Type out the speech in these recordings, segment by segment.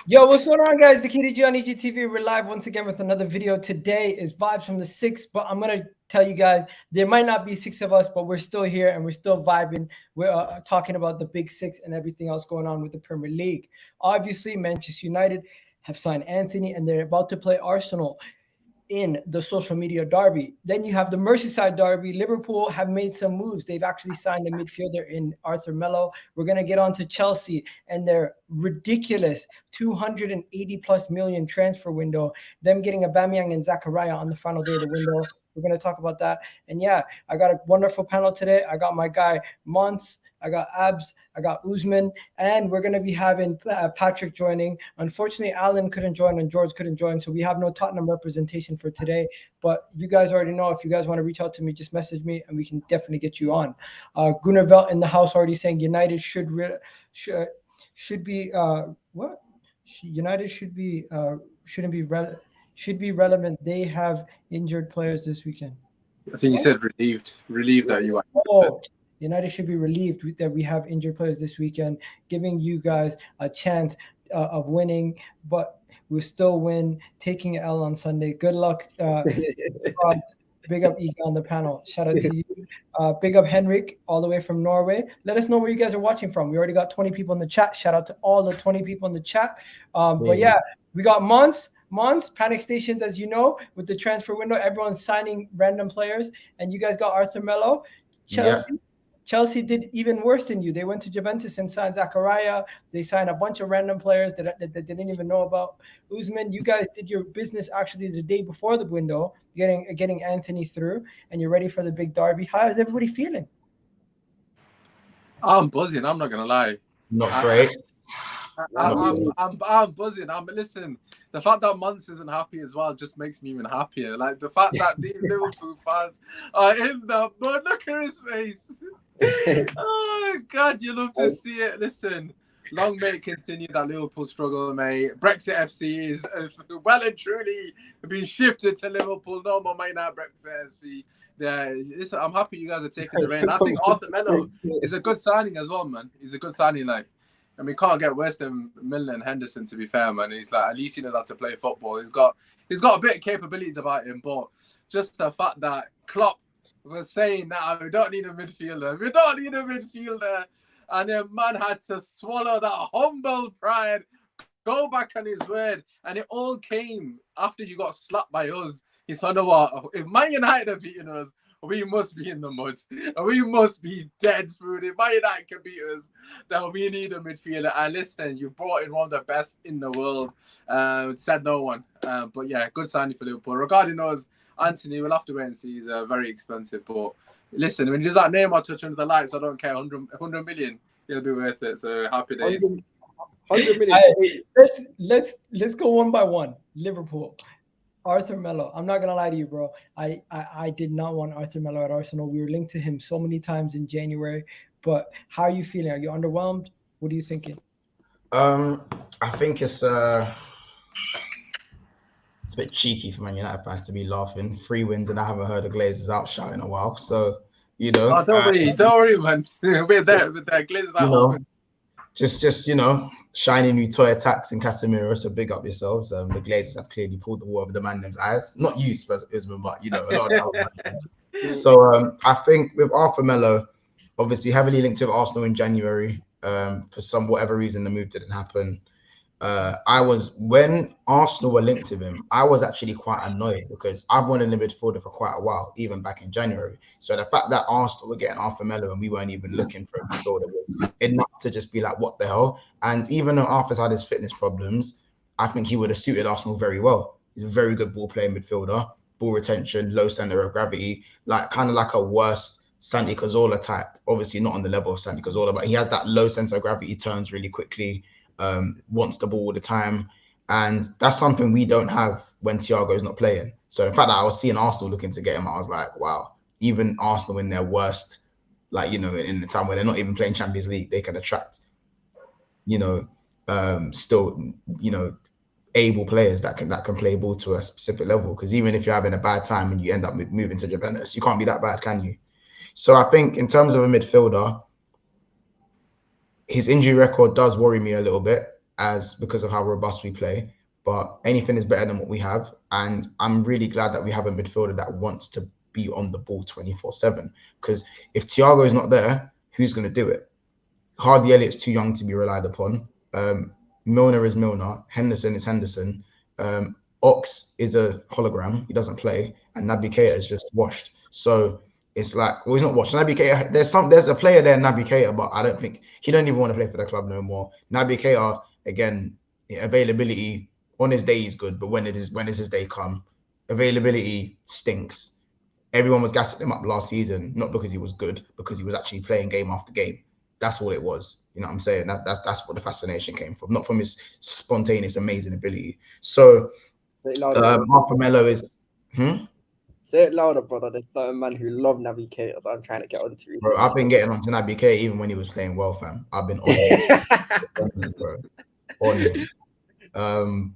Yo, what's going on, guys? The Utd on EGTV. We're live once again with another video. Today is vibes from the six, but I'm gonna tell you guys there might not be six of us, but we're still here and we're still vibing. We're talking about the big six and everything else going on with the Premier League. Obviously, Manchester United have signed Antony and they're about to play Arsenal in the social media derby. Then you have the Merseyside derby. Liverpool have made some moves. They've actually signed a midfielder in Arthur Melo. We're going to get on to Chelsea and their ridiculous 280 plus million transfer window, them getting Aubameyang and Zakaria on the final day of the window. We're going to talk about that. And yeah, I got a wonderful panel today. I got my guy Mons, I got Abs, I got Usman, and we're going to be having Patrick joining. Unfortunately, Alan couldn't join and George couldn't join, so we have no Tottenham representation for today. But you guys already know, if you guys want to reach out to me, just message me and we can definitely get you on. Gunnar Velt in the house already saying United should be what? United should be shouldn't be should be relevant. They have injured players this weekend. I think you said relieved that you are. Oh, United should be relieved that we have injured players this weekend, giving you guys a chance of winning, but we'll still win, taking L on Sunday. Good luck. Big up Ika on the panel. Shout out to you. Big up Henrik all the way from Norway. Let us know where you guys are watching from. We already got 20 people in the chat. Shout out to all the 20 people in the chat. But yeah, we got Mons, panic stations, as you know, with the transfer window. Everyone's signing random players. And you guys got Arthur Melo. Chelsea did even worse than you. They went to Juventus and signed Zakaria. They signed a bunch of random players that they didn't even know about. Usman, you guys did your business actually the day before the window, getting Antony through, and you're ready for the big derby. How is everybody feeling? I'm buzzing. I'm not gonna lie. Not great. I'm buzzing. Listen, the fact that Mons isn't happy as well just makes me even happier. Like the fact that the Liverpool fans are in the mud. Look at his face. Oh God, you love to see it. Listen, long may it continue that Liverpool struggle, mate. Brexit FC is well and truly being shifted to Liverpool. No more Man Utd Brexit FC. Yeah, listen, I'm happy you guys are taking the reign. I think Arthur Melo is a good signing as well, man. He's a good signing. Like, I mean, can't get worse than Milner and Henderson, to be fair, man. He's like, at least he knows how to play football. He's got a bit of capabilities about him, but just the fact that Klopp was saying that we don't need a midfielder. We don't need a midfielder. And then man had to swallow that humble pride, go back on his word. And it all came after you got slapped by us. He thought, no, what? If Man United are beating us, we must be in the mud. We must be dead food. If Man United can beat us, then we need a midfielder. And listen, you brought in one of the best in the world. Said no one. But yeah, good signing for Liverpool. Regarding us, Antony, we'll have to wait and see. He's very expensive. But listen, when you just that name I touch under the lights, I don't care. 100 million, it'll be worth it. So happy days. 100 million. Let's go one by one. Liverpool. Arthur Melo. I'm not gonna lie to you, bro. I did not want Arthur Melo at Arsenal. We were linked to him so many times in January. But how are you feeling? Are you underwhelmed? What are you thinking? I think it's a bit cheeky for Man United fans to be laughing. 3 wins and I haven't heard the Glazers out shout in a while. So, you know. Oh, don't worry, man. We're there with that Glazers out. Just shiny new toy attacks in Casemiro, so big up yourselves. The Glazers have clearly pulled the wool over the man's eyes. Not you, Spurs, but you know, a lot of that. So I think with Arthur Melo, obviously heavily linked with Arsenal in January. For whatever reason, the move didn't happen. When Arsenal were linked to him, I was actually quite annoyed because I've wanted a midfielder for quite a while, even back in January. So the fact that Arsenal were getting Arthur Melo and we weren't even looking for a midfielder was enough to just be like, what the hell? And even though Arthur's had his fitness problems, I think he would have suited Arsenal very well. He's a very good ball playing midfielder, ball retention, low center of gravity, like kind of like a worse Santi Cazorla type. Obviously not on the level of Santi Cazorla, but he has that low center of gravity, turns really quickly. Wants the ball all the time, and that's something we don't have when Thiago's not playing. So the fact that I was seeing Arsenal looking to get him, I was like, wow, even Arsenal in their worst, like, you know, in the time where they're not even playing Champions League, they can attract, you know, still, you know, able players that can play ball to a specific level. Because even if you're having a bad time and you end up moving to Juventus, you can't be that bad, can you? So I think in terms of a midfielder, his injury record does worry me a little bit. as because of how robust we play. But anything is better than what we have. And I'm really glad that we have a midfielder that wants to be on the ball 24/7. Because if Thiago is not there, who's going to do it? Harvey Elliott's too young to be relied upon. Milner is Milner. Henderson is Henderson. Ox is a hologram. He doesn't play. And Naby Keita is just washed. So it's like, well, he's not washed. Naby Keita, there's a player there, Naby Keita, but I don't think he don't even want to play for the club no more. Naby Keita, again, availability on his day is good, but when is his day come? Availability stinks. Everyone was gassing him up last season, not because he was good, because he was actually playing game after game. That's all it was. You know what I'm saying? That's what the fascination came from, not from his spontaneous, amazing ability. So, Arthur Melo is. Say it louder, brother. There's certain man who love Naby Keita that I'm trying to get onto. Bro, I've been getting onto Naby Keita even when he was playing well, fam. I've been on him, bro. On him.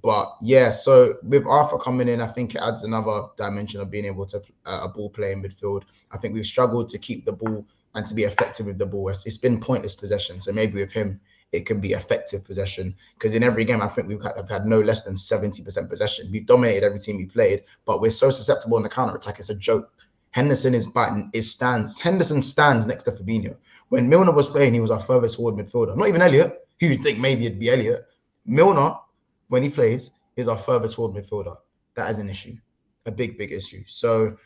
But yeah, so with Arthur coming in, I think it adds another dimension of being able to a ball play in midfield. I think we've struggled to keep the ball and to be effective with the ball. It's been pointless possession. So maybe with him, it can be effective possession. Because in every game, I think we've had no less than 70% possession. We've dominated every team we played, but we're so susceptible in the counter attack. It's a joke. Henderson Henderson stands next to Fabinho. When Milner was playing, he was our furthest forward midfielder. Not even Elliott, who you'd think maybe it'd be Elliott. Milner, when he plays, is our furthest forward midfielder. That is an issue, a big issue. So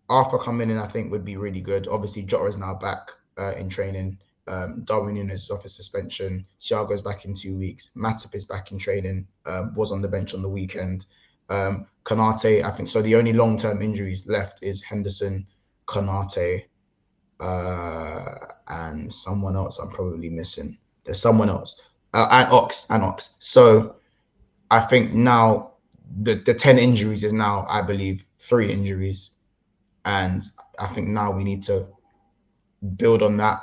Arthur coming in, I think, would be really good. Obviously, Jota is now back in training. Darwin Núñez is off his suspension. Thiago's back in 2 weeks. Matip is back in training. Was on the bench on the weekend. Konate, I think. So the only long-term injuries left is Henderson, Konate, and someone else I'm probably missing. There's someone else. And Ox. So I think now the 10 injuries is now, I believe, 3 injuries. And I think now we need to build on that.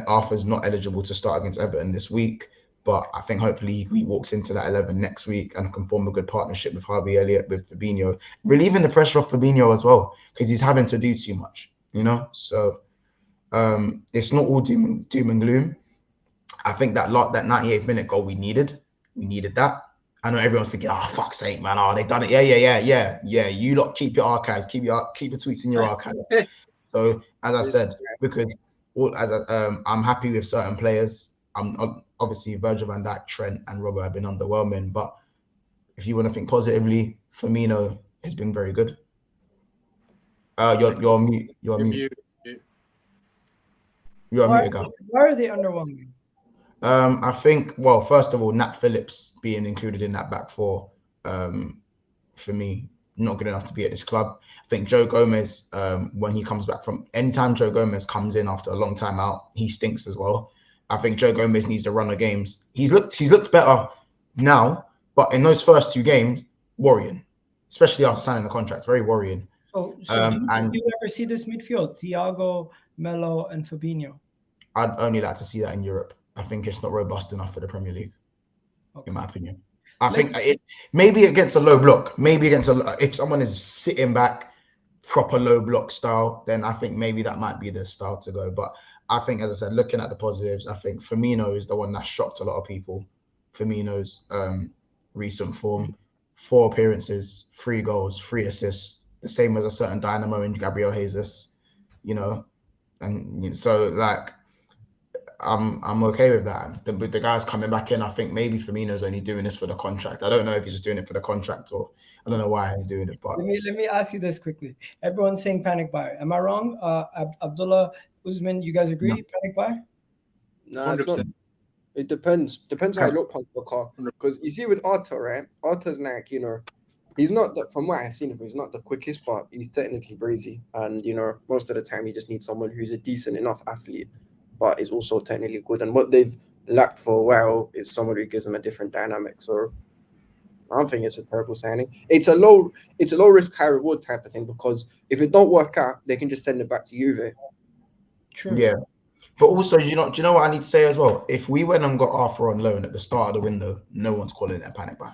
Arthur's not eligible to start against Everton this week, but I think hopefully he walks into that 11 next week and can form a good partnership with Harvey Elliott, with Fabinho, relieving the pressure off Fabinho as well, because he's having to do too much, you know? So it's not all doom and gloom. I think that 98th minute goal we needed that. I know everyone's thinking, oh, fuck's sake, man. Oh, they've done it. Yeah. You lot keep your archives, keep your tweets in your archives. So as I said, because I'm happy with certain players. I'm obviously Virgil van Dijk, Trent, and Robert have been underwhelming. But if you want to think positively, Firmino has been very good. You're mute. You're mute. You're mute again. Why are they underwhelming? I think, well, first of all, Nat Phillips being included in that back four, for me, not good enough to be at this club. I think Joe Gomez, when he comes back anytime Joe Gomez comes in after a long time out, he stinks as well. I think Joe Gomez needs to run the games. He's looked better now, but in those first 2 games, worrying, especially after signing the contract, very worrying. So do you ever see this midfield, Thiago, Melo, and Fabinho? I'd only like to see that in Europe. I think it's not robust enough for the Premier League, in my opinion. I think maybe against a low block, if someone is sitting back, proper low block style, then I think maybe that might be the style to go. But I think, as I said, looking at the positives, I think Firmino is the one that shocked a lot of people. Firmino's recent form, 4 appearances, 3 goals, 3 assists, the same as a certain dynamo in Gabriel Jesus, you know. And so, like, I'm okay with that. With the guys coming back in, I think maybe Firmino's only doing this for the contract. I don't know if he's just doing it for the contract, or I don't know why he's doing it. But let me ask you this quickly. Everyone's saying panic buy. Am I wrong? Abdullah, Usman, you guys agree? No. Panic buy? No, 100%. It depends. Depends how you look on the car. Because you see with Arthur, right? Arthur's like, you know, he's not from what I've seen of him, he's not the quickest, but he's technically breezy. And you know, most of the time you just need someone who's a decent enough athlete, but is also technically good. And what they've lacked for a while is someone who gives them a different dynamic. So I don't think it's a terrible signing. It's a low risk, high reward type of thing, because if it don't work out, they can just send it back to Juve. True. Yeah. But also, do you know what I need to say as well? If we went and got Arthur on loan at the start of the window, no one's calling it a panic buy.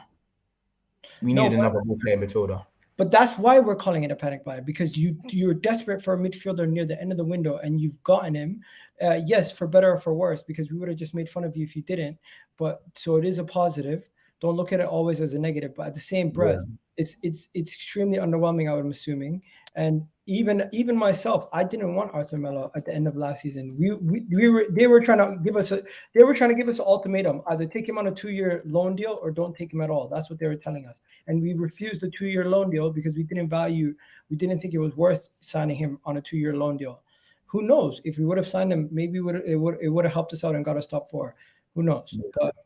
We need another ball player midfielder. But that's why we're calling it a panic buy, because you're desperate for a midfielder near the end of the window, and you've gotten him. Yes, for better or for worse, because we would have just made fun of you if you didn't. But so it is a positive. Don't look at it always as a negative. But at the same breath, it's extremely underwhelming, I'm assuming. And even myself, I didn't want Arthur Melo at the end of last season. They were trying to give us an ultimatum: either take him on a 2-year loan deal or don't take him at all. That's what they were telling us, and we refused the 2-year loan deal because we didn't think it was worth signing him on a 2-year loan deal. Who knows? If we would have signed him, maybe it would have helped us out and got us top 4. Who knows? But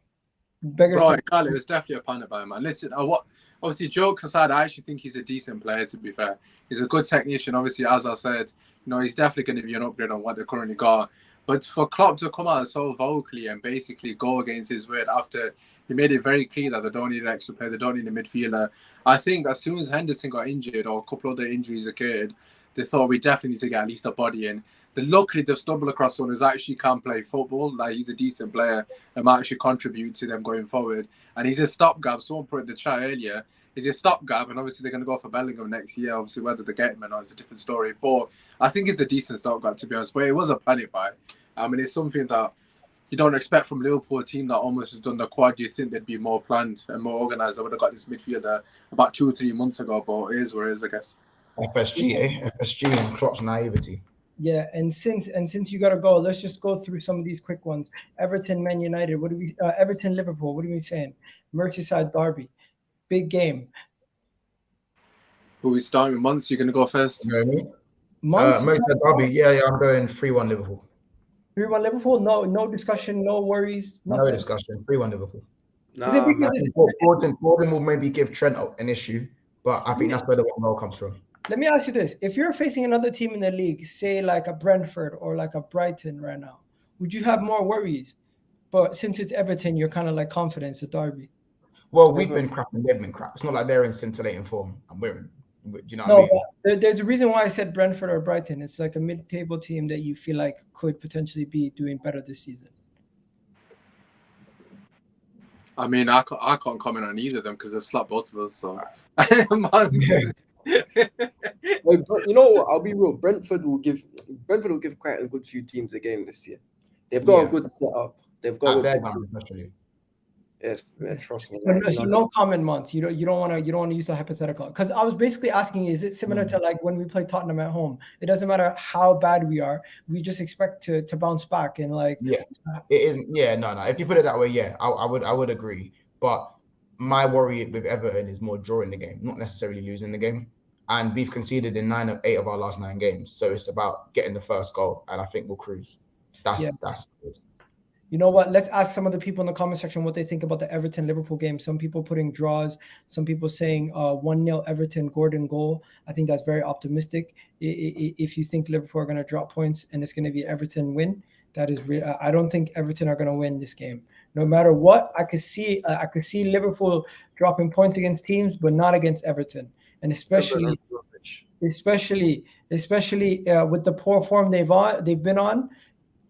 bro, Carl, it was definitely a panic buy, man. Listen, obviously, jokes aside, I actually think he's a decent player, to be fair. He's a good technician. Obviously, as I said, he's definitely going to be an upgrade on what they currently got. But for Klopp to come out so vocally and basically go against his word after he made it very clear that they don't need an extra player, they don't need a midfielder. I think as soon as Henderson got injured or a couple other injuries occurred, they thought we definitely need to get at least a body in. Luckily, they've stumbled across someone who actually can play football. Like, he's a decent player and might actually contribute to them going forward. And he's a stopgap. Someone put in the chat earlier. He's a stopgap, and obviously they're going to go for Bellingham next year. Obviously, whether they get him or not is a different story. But I think it's a decent stopgap, to be honest. But it was a panic buy. I mean, it's something that you don't expect from Liverpool, a team that almost has done the quad. You think they'd be more planned and more organised. I would have got this midfielder about 2 or 3 months ago, but it is what it is, I guess. FSG, FSG and Klopp's naivety. Yeah, and since you gotta go, let's just go through some of these quick ones. Everton, Man United. Everton, Liverpool. What are we saying? Merseyside derby, big game. Who we starting with? Months, you're gonna go first. You know what I mean? Merseyside derby. Yeah, I'm going 3-1 Liverpool. 3-1 Liverpool. No discussion, no worries. Nothing. No discussion. 3-1 Liverpool. Is it because Gordon will maybe give Trent an issue, but I think that's where the 1-0 comes from. Let me ask you this. If you're facing another team in the league, say like a Brentford or like a Brighton right now, would you have more worries? But since it's Everton, you're kind of like confident it's a derby. Well, we've been crap and they've been crap. It's not like they're in scintillating form. And do you know what I mean? But there's a reason why I said Brentford or Brighton. It's like a mid-table team that you feel like could potentially be doing better this season. I mean, I can't comment on either of them because they've slapped both of us. So, Wait, but you know what? I'll be real. Brentford will give quite a good few teams a game this year. They've got a good setup. They've got yes, trust me. So no comment, Mons. You don't want to use the hypothetical, because I was basically asking, is it similar to like when we play Tottenham at home? It doesn't matter how bad we are, we just expect to bounce back and like. Yeah, it isn't. Yeah, no. If you put it that way, yeah, I would agree. But my worry with Everton is more drawing the game, not necessarily losing the game. And we've conceded in 8 of our last 9 games, so it's about getting the first goal, and I think we'll cruise. That's good. You know what? Let's ask some of the people in the comment section what they think about the Everton-Liverpool game. Some people putting draws. Some people saying 1-0 Everton, Gordon goal. I think that's very optimistic. If you think Liverpool are going to drop points and it's going to be Everton win, that is real. I don't think Everton are going to win this game. No matter what, I could see Liverpool dropping points against teams, but not against Everton. And especially with the poor form they've been on,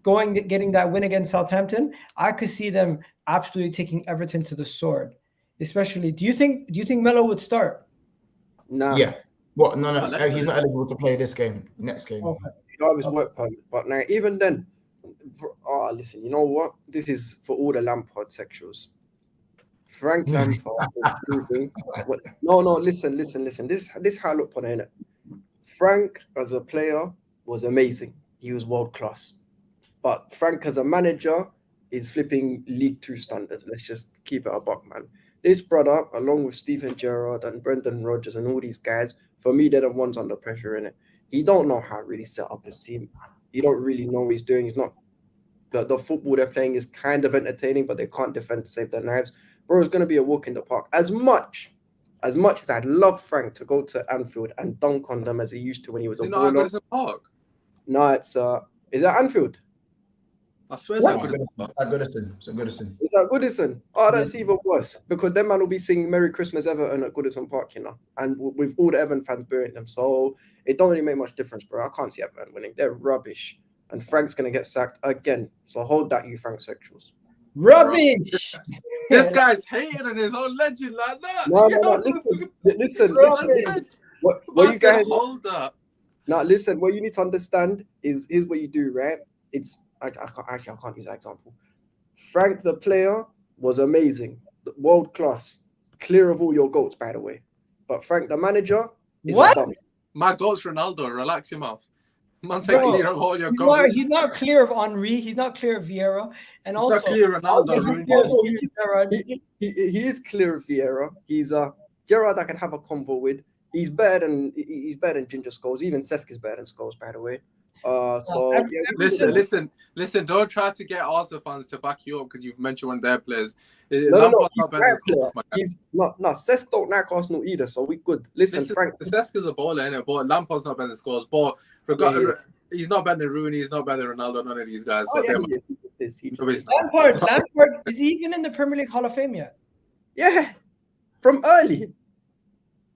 getting that win against Southampton, I could see them absolutely taking Everton to the sword. Especially, do you think Melo would start? No. Yeah. What? No. He's not eligible to play this game. Next game. Okay. Work permit. But now, even then, listen. You know what? This is for all the Lampard sexuals. Frank Lampard is proving. No. Listen. This is how I look upon it. Frank as a player was amazing. He was world class. But Frank as a manager is flipping League 2 standards. Let's just keep it a buck, man. This brother, along with Steven Gerrard and Brendan Rodgers and all these guys, for me, they're the ones under pressure in it. He don't know how to really set up his team. He don't really know what he's doing. He's not. The football they're playing is kind of entertaining, but they can't defend to save their lives. Bro, it's going to be a walk in the park. As much as I'd love Frank to go to Anfield and dunk on them as he used to when he was a baller. Is it not Goodison Park? No, it's is that Anfield? I swear it's Goodison. It's at Goodison. Oh, that's even worse, because them man will be singing Merry Christmas Everton at Goodison Park, and with all the Everton fans booing them. So it don't really make much difference, bro. I can't see Everton winning. They're rubbish. And Frank's going to get sacked again. So hold that, you Frank sexuals. Rubbish. This guy's hating on his own legend like that. No. Listen. What you guys hold up? Now listen. What you need to understand is what you do, right? It's I can't use that example. Frank the player was amazing, world class, clear of all your goats, by the way. But Frank the manager is What? a bum. My goat's Ronaldo. Relax your mouth. Man's Bro, clear of all your goats. He's not clear of Henry. He's not clear of Vieira, and He's also not clear Ronaldo. He is clear of Vieira. He's Gerrard I can have a convo with. He's better than Ginger Scholes. Even Cesc is better than Scholes, by the way. Listen. Don't try to get Arsenal fans to back you up because you've mentioned one of their players. No. He's not. Cesc don't like Arsenal either, so we good. Listen, Frank. Cesc is a baller, innit? But Lampard's not better than Scholes. But he's not better than Rooney. He's not better than Ronaldo. None of these guys. So Lampard, is he even in the Premier League Hall of Fame yet? Yeah, from early.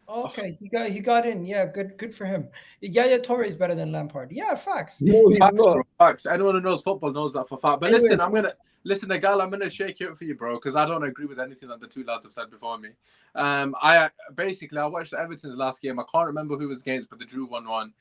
Okay, he got in. Yeah, good for him. Yaya Toure is better than Lampard. Yeah, facts. No, he's facts, not. bro, facts. Anyone who knows football knows that for fact. But anyway, listen, Gal, I'm gonna shake you up for you, bro, because I don't agree with anything that the two lads have said before me. I watched the Everton's last game. I can't remember who it was against, but they drew 1-1.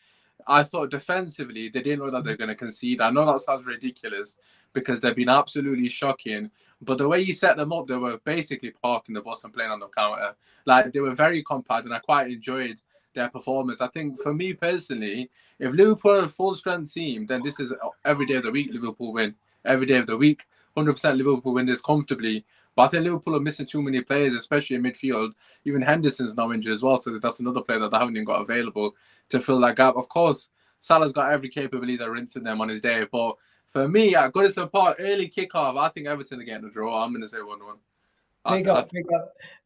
I thought defensively they didn't know that they're going to concede. I know that sounds ridiculous because they've been absolutely shocking. But the way you set them up, they were basically parking the bus and playing on the counter. Like, they were very compact, and I quite enjoyed their performance. I think for me personally, if Liverpool are a full-strength team, then this is every day of the week Liverpool win. Every day of the week, 100% Liverpool win this comfortably. But I think Liverpool are missing too many players, especially in midfield. Even Henderson's now injured as well, so that's another player that they haven't even got available to fill that gap. Of course, Salah's got every capability of rinsing them on his day. But for me, at Goodison Park, early kickoff, I think Everton are getting a draw. I'm going to say 1-1.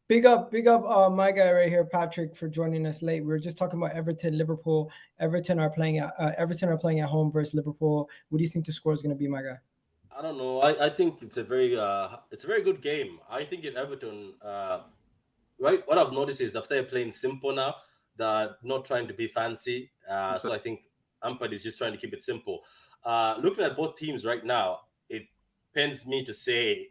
Big up, my guy right here, Patrick, for joining us late. We were just talking about Everton, Liverpool. Everton are playing at home versus Liverpool. What do you think the score is going to be, my guy? I don't know. I think it's a very good game. I think in Everton, right, what I've noticed is that they're playing simple now. They're not trying to be fancy. So I think Ampad is just trying to keep it simple. Looking at both teams right now, it pains me to say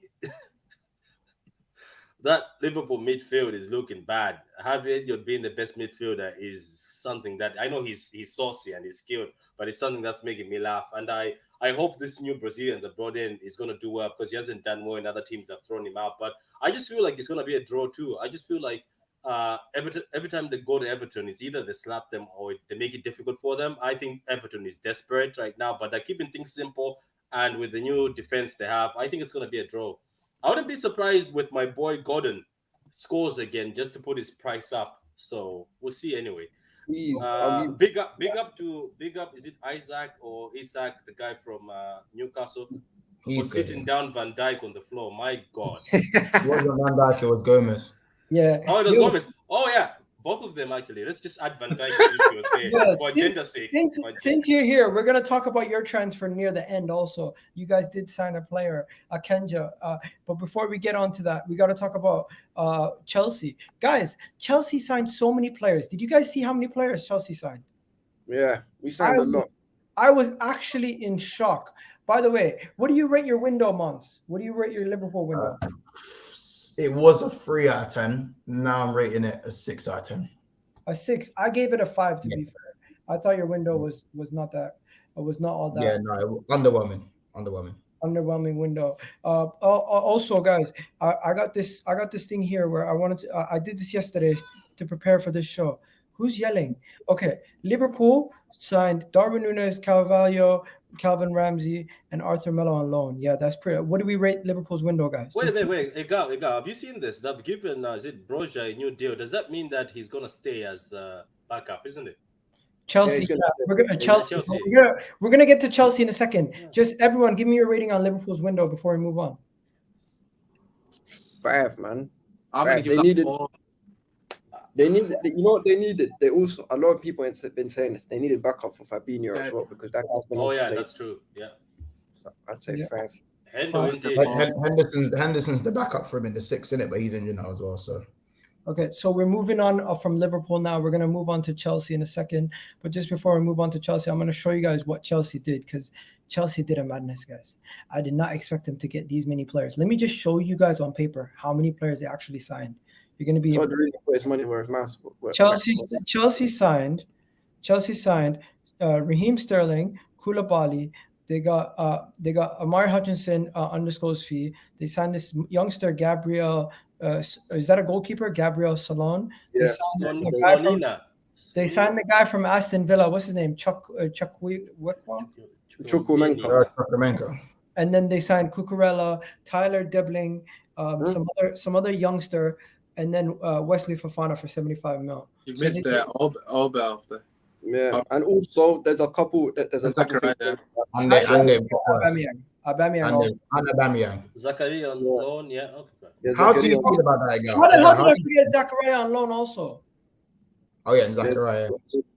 that Liverpool midfield is looking bad. Javier being the best midfielder is something that I know he's saucy and he's skilled, but it's something that's making me laugh. And I hope this new Brazilian that brought in is going to do well because he hasn't done well and other teams have thrown him out. But I just feel like it's going to be a draw too. I just feel like Everton, every time they go to Everton, it's either they slap them or they make it difficult for them. I think Everton is desperate right now, but they're keeping things simple. And with the new defense they have, I think it's going to be a draw. I wouldn't be surprised with my boy Gordon scores again just to put his price up. So we'll see anyway. Big up. Is it Isaac or Isaac, the guy from Newcastle, for sitting down Van Dijk on the floor? My God. It wasn't Van Dijk, it was Gomez. Yeah. Oh, it was Gomez. Oh, yeah. Both of them, actually. Let's just add Van Dijk as if he was there for agenda's sake. Since you're here, we're going to talk about your transfer near the end also. You guys did sign a player, Akanji. But before we get on to that, we got to talk about Chelsea. Guys, Chelsea signed so many players. Did you guys see how many players Chelsea signed? Yeah, we signed a lot. I was actually in shock. By the way, what do you rate your window, Mons? What do you rate your Liverpool window? It was a 3 out of 10. Now I'm rating it a 6 out of 10. A 6. I gave it a 5 to be fair. I thought your window was not that. It was not all that. Yeah, no, underwhelming. Underwhelming window. Also, guys, I got this thing here where I wanted to. I did this yesterday to prepare for this show. Who's yelling? Okay, Liverpool signed Darwin Núñez, Carvalho, Calvin Ramsey, and Arthur Melo on loan. Yeah, that's pretty. What do we rate Liverpool's window, guys? Wait. Egal. Have you seen this? They've given is it Broja a new deal? Does that mean that he's gonna stay as backup? Isn't it? Chelsea. We're gonna get to Chelsea in a second. Yeah. Just everyone, give me your rating on Liverpool's window before we move on. 5, man. I'm gonna give you know what they needed? They also, a lot of people have been saying this, they needed backup for Fabinho as well because that guy's been that's true. Yeah. So I'd say 5. Henderson's the backup for him in the 6, innit? But he's injured now as well. So okay, so we're moving on from Liverpool now. We're gonna move on to Chelsea in a second. But just before we move on to Chelsea, I'm gonna show you guys what Chelsea did because Chelsea did a madness, guys. I did not expect them to get these many players. Let me just show you guys on paper how many players they actually signed. You're going to be Todd really put his money where his mouth was. Chelsea signed Raheem Sterling, Koulibaly. They got Amari Hutchinson undisclosed fee. They signed this youngster Gabriel. Is that a goalkeeper? Gabriel Salon. Yeah. They signed the guy from Aston Villa. What's his name? Chukwuemeka. And then they signed Cucurella, Tyler Debling, some other youngster, and then Wesley Fofana for 75 mil. You missed Aubameyang. Yeah, and also there's a couple. Zakaria. Aubameyang. Zakaria on loan, yeah. Okay. How do you feel about that guy? How the hell did I forget Zakaria on loan also? Oh yeah, and Zakaria.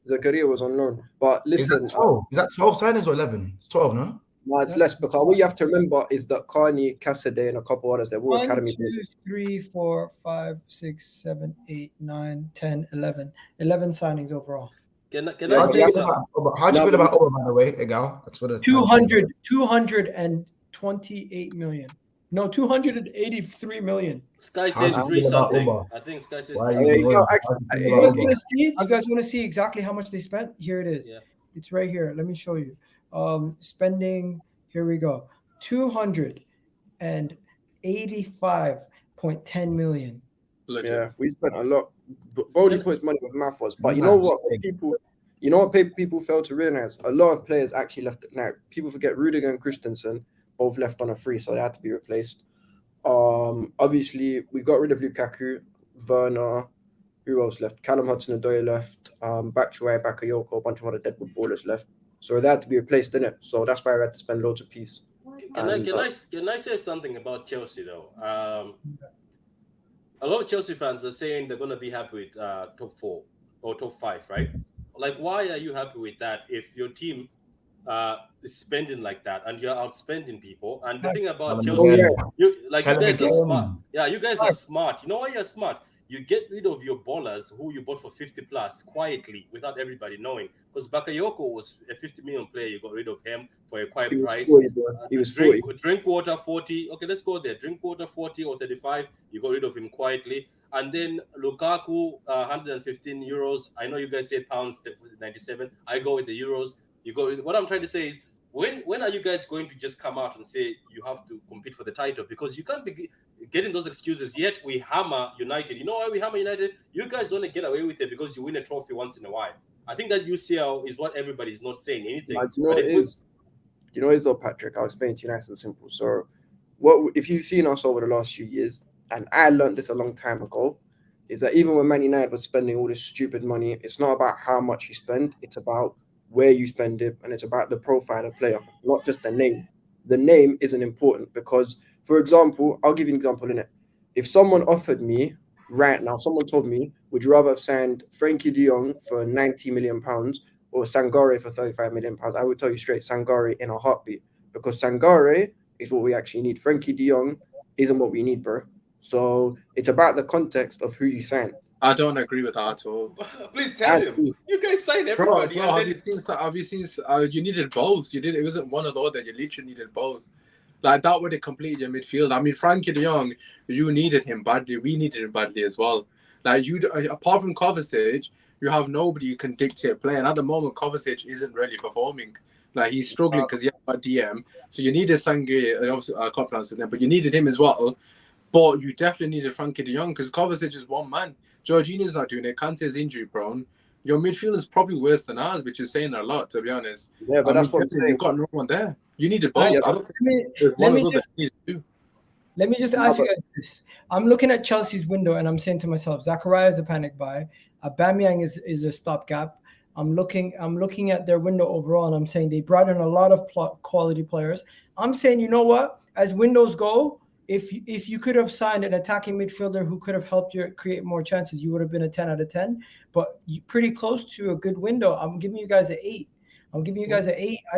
Zakaria was on loan, but listen, is that 12 signings or 11? It's 12, no? No, it's less, because what you have to remember is that Carney, Cassidy, and a couple others, they're all academy. 1, 2, 3, 4, 5, 6, 7, 8, 9, 10, 11. 11 signings overall. Can I say something? How do you feel about Oba, by the way, Egal? 228 million. No, 283 million. Sky says 3 something. I think Sky says 3 You guys want to see exactly how much they spent? Here it is. Yeah. It's right here. Let me show you. Spending, here we go. 285.10 million. Yeah, we spent a lot. Bowley put his money with mouth was, but you know what people fail to realize? A lot of players actually left. Now people forget Rudiger and Christensen both left on a free, so they had to be replaced. Obviously we got rid of Lukaku, Werner. Who else left? Callum Hudson-Odoi left. Batshuayi, Bakayoko, a bunch of other deadwood ballers left. So they had to be replaced, didn't it? So that's why I had to spend loads of peace. Can I say something about Chelsea though? A lot of Chelsea fans are saying they're going to be happy with top 4 or top 5, right? Like, why are you happy with that if your team is spending like that and you're outspending people? And the thing about Chelsea is, you guys are smart. Yeah, you guys are smart. You know why you're smart? You get rid of your ballers who you bought for 50 plus quietly without everybody knowing. Because Bakayoko was a 50 million player. You got rid of him for a quiet price. He was 40. Drinkwater 40. Okay, let's go there. Drinkwater 40 or 35. You got rid of him quietly. And then Lukaku, 115 euros. I know you guys say pounds, 97. I go with the euros. You go. What I'm trying to say is, when are you guys going to just come out and say you have to compete for the title? Because you can't be getting those excuses, yet we hammer United. You know why we hammer United? You guys only get away with it because you win a trophy once in a while. I think that UCL is what everybody's not saying anything. But you know what it is? You know what it is though, Patrick? I'll explain to you nice and simple. So what if you've seen us over the last few years, and I learned this a long time ago, is that even when Man United was spending all this stupid money, it's not about how much you spend, it's about where you spend it, and it's about the profile of player, not just the name. The name isn't important because, for example, I'll give you an example in it. If someone offered me right now, someone told me, would you rather have signed Frankie de Jong for £90 million or Sangare for £35 million? I would tell you straight, Sangare in a heartbeat, because Sangare is what we actually need. Frankie de Jong isn't what we need, bro. So it's about the context of who you sign. I don't agree with that at all. Please tell him. You guys signed everybody. Bro, have you seen? You needed both. It wasn't one or the other. You literally needed both. Like, that would have completed your midfield. I mean, Frankie de Jong, you needed him badly. We needed him badly as well. Like, apart from Kovacic, you have nobody you can dictate play. And at the moment, Kovacic isn't really performing. Like, he's struggling because he has a DM. So you needed Sangre, obviously, I can't pronounce his name, but you needed him as well. But you definitely needed Frankie de Jong because Kovacic is one man. Jorginho's not doing it. Kante's injury prone. Your midfield is probably worse than ours, which is saying a lot, to be honest. Yeah, but that's what I'm saying. You've got no one there. You needed both. Let me just ask you guys this. I'm looking at Chelsea's window and I'm saying to myself, Zakaria is a panic buy. Aubameyang is a stopgap. I'm looking at their window overall and I'm saying they brought in a lot of quality players. I'm saying, you know what? As windows go, if you could have signed an attacking midfielder who could have helped you create more chances, you would have been a 10 out of 10. But pretty close to a good window. I'm giving you guys an 8. I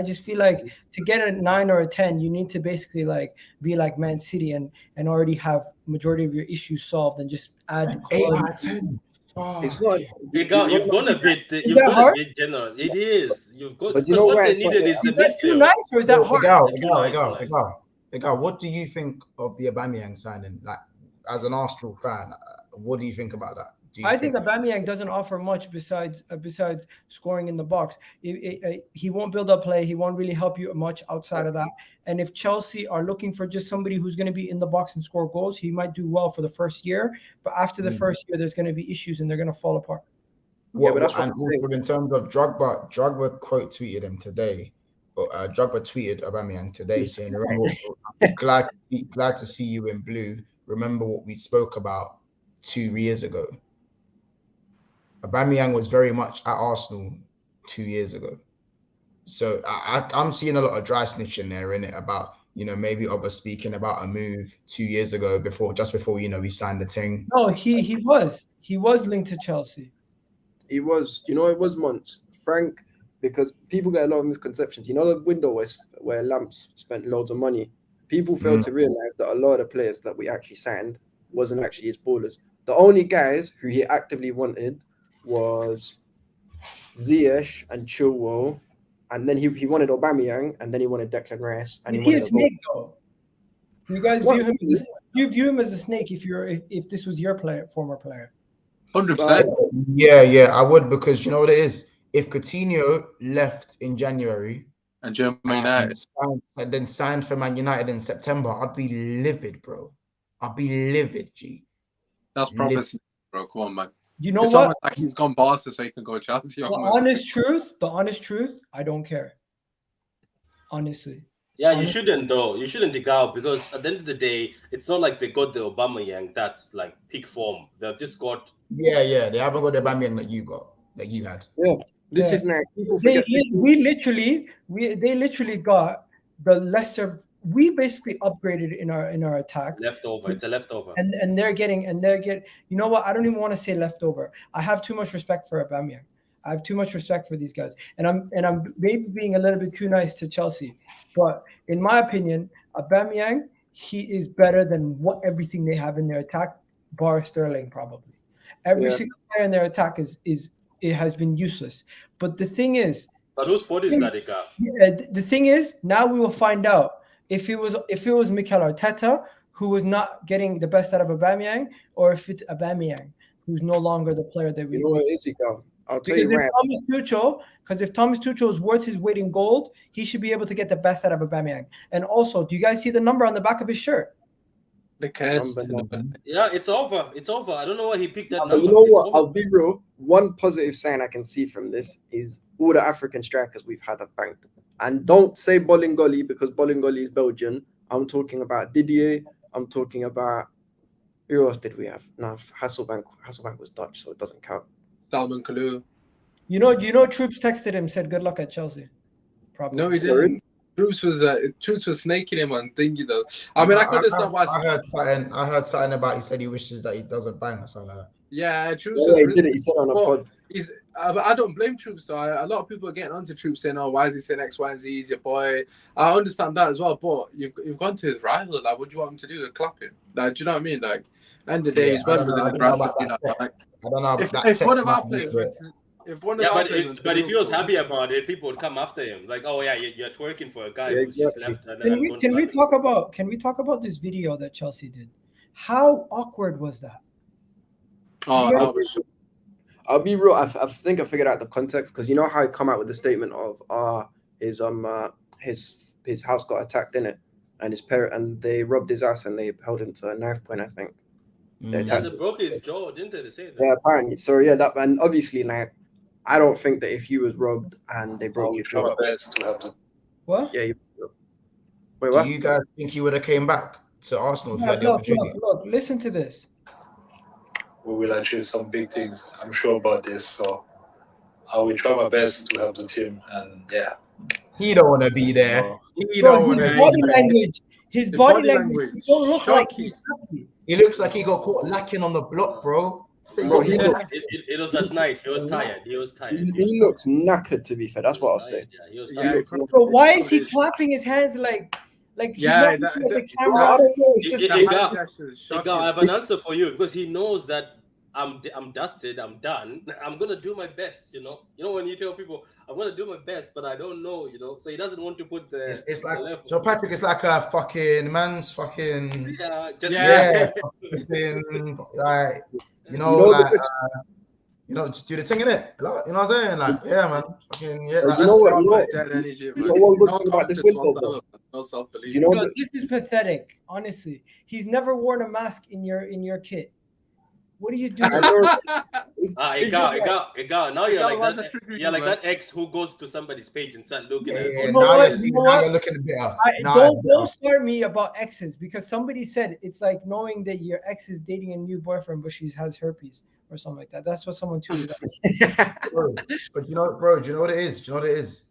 just feel like to get a 9 or a 10, you need to basically be like Man City and already have majority of your issues solved and just add quality. 8 out of 10. It's not. You've gone a bit. You've that gone hard? a bit general. It is. You've got. But you Because know what why they it's not needed there? is the Is that too midfield. nice or is that hard? Egal, what do you think of the Aubameyang signing? Like, as an Arsenal fan, what do you think about that? I think Aubameyang doesn't offer much besides scoring in the box. He won't build up play. He won't really help you much outside of that. And if Chelsea are looking for just somebody who's going to be in the box and score goals, he might do well for the first year. But after the first year, there's going to be issues and they're going to fall apart. Yeah, but that's what I'm saying. In terms of Drogba quote tweeted him today. But Drogba tweeted Aubameyang today saying, "Glad to see you in blue. Remember what we spoke about 2 years ago." Aubameyang was very much at Arsenal 2 years ago. So I'm seeing a lot of dry snitching there in it about, maybe Oba speaking about a move 2 years ago just before we signed the thing. No, he was linked to Chelsea. He was, it was months. Frank, because people get a lot of misconceptions. The window where Lamps spent loads of money. People failed to realize that a lot of the players that we actually signed wasn't actually his ballers. The only guys who he actively wanted was Ziyech and Chilwell, and then he wanted Aubameyang, and then he wanted Declan Rice. And Is he a snake though? You guys view him as a snake if this was your former player? 100%. Yeah, I would, because you know what it is. If Coutinho left in January and United and then signed for Man United in September, I'd be livid, bro. I'd be livid, G. That's promising, bro. Come on, man. You know it's what? almost like he's gone Barca so he can go Chelsea. The honest truth, I don't care. Honestly. Yeah, you shouldn't though. You shouldn't dig out, because at the end of the day, it's not like they got the Aubameyang that's like peak form. They've just got. Yeah, they haven't got the Aubameyang that you had. Yeah, this is now. People they forget. literally got the Leicester. We basically upgraded in our attack. Leftover. It's a leftover. And they're getting. You know what? I don't even want to say leftover. I have too much respect for Aubameyang. I have too much respect for these guys, and I'm maybe being a little bit too nice to Chelsea, but in my opinion, Aubameyang, he is better than everything they have in their attack, bar Sterling probably. Every single player in their attack has been useless. But the thing is, but whose fault is that, Ika? The thing is, now we will find out if it was Mikel Arteta who was not getting the best out of Aubameyang, or if it's Aubameyang who's no longer the player that we. You know what it is, Ika? I'll tell Because you right. if Thomas Tuchel is worth his weight in gold, he should be able to get the best out of Aubameyang. And also, do you guys see the number on the back of his shirt? The cast. Yeah, it's over. It's over. I don't know why he picked that number. You know what? I'll be real. One positive sign I can see from this is all the African strikers we've had at bank. And don't say Bolingoli, because Bolingoli is Belgian. I'm talking about Didier. I'm talking about who else did we have? No, Hasselbank. Hasselbank was Dutch, so it doesn't count. Salman Kalou. You know, Troops texted him, said good luck at Chelsea. Probably. No, he didn't. Troops was snaking him on thingy though. I mean, I could understand why. I heard something about he said he wishes that he doesn't bang or something like that. Yeah, Troops. Yeah, he did it. He said on a pod. But I don't blame Troops. So a lot of people are getting onto Troops saying, "Oh, why is he saying X, Y, and Z? He's your boy." I understand that as well, but you've gone to his rival. Like, what do you want him to do? Clap him? Like, do you know what I mean? Like, end of the day, he's better than the brand. I don't know. If one of our players went to, but if he was happy about it, people would come after him. Like, oh yeah, you're twerking for a guy who's just left. Can we talk about this video that Chelsea did? How awkward was that? Oh, I'll be real. I think I figured out the context, because you know how he come out with the statement of his house got attacked in it, and his parent, and they robbed his ass and they held him to a knife point, I think. They broke his jaw, didn't they? They say that. Yeah, apparently. So yeah, that, and obviously, like, I don't think that if you was robbed and they broke your jaw. What? Yeah. Wait, what? Do you guys think he would have came back to Arsenal if he had the opportunity? Look, listen to this. We will achieve some big things. I'm sure about this. So I will try my best to help the team. And yeah. He don't want to be there. His body language. He don't look like he's happy. He looks like he got caught lacking on the block, bro. It was at night. He was tired. He looks knackered, to be fair. That's what I'll say. Yeah, he was tired. So why is he clapping his hands like he's not looking at the camera? I don't know. It's just I have an answer for you, because he knows that I'm dusted. I'm done. I'm gonna do my best. You know when you tell people I'm gonna do my best, but I don't know. So he doesn't want to put the. It's like the level. so Patrick. It's like a fucking man's fucking fucking, like just do the thing in it. Like, you know what I'm saying? Like, yeah, man. Fucking yeah. You Like, know what? no About this window, no self-belief. This is pathetic. Honestly, he's never worn a mask in your kit. What are you doing? It got. Now you're like that. You're like that ex who goes to somebody's page and start looking at it. Now you're looking bitter. Don't start me about exes, because somebody said it's like knowing that your ex is dating a new boyfriend, but she has herpes or something like that. That's what someone tweeted. But you know what it is? Do you know what it is?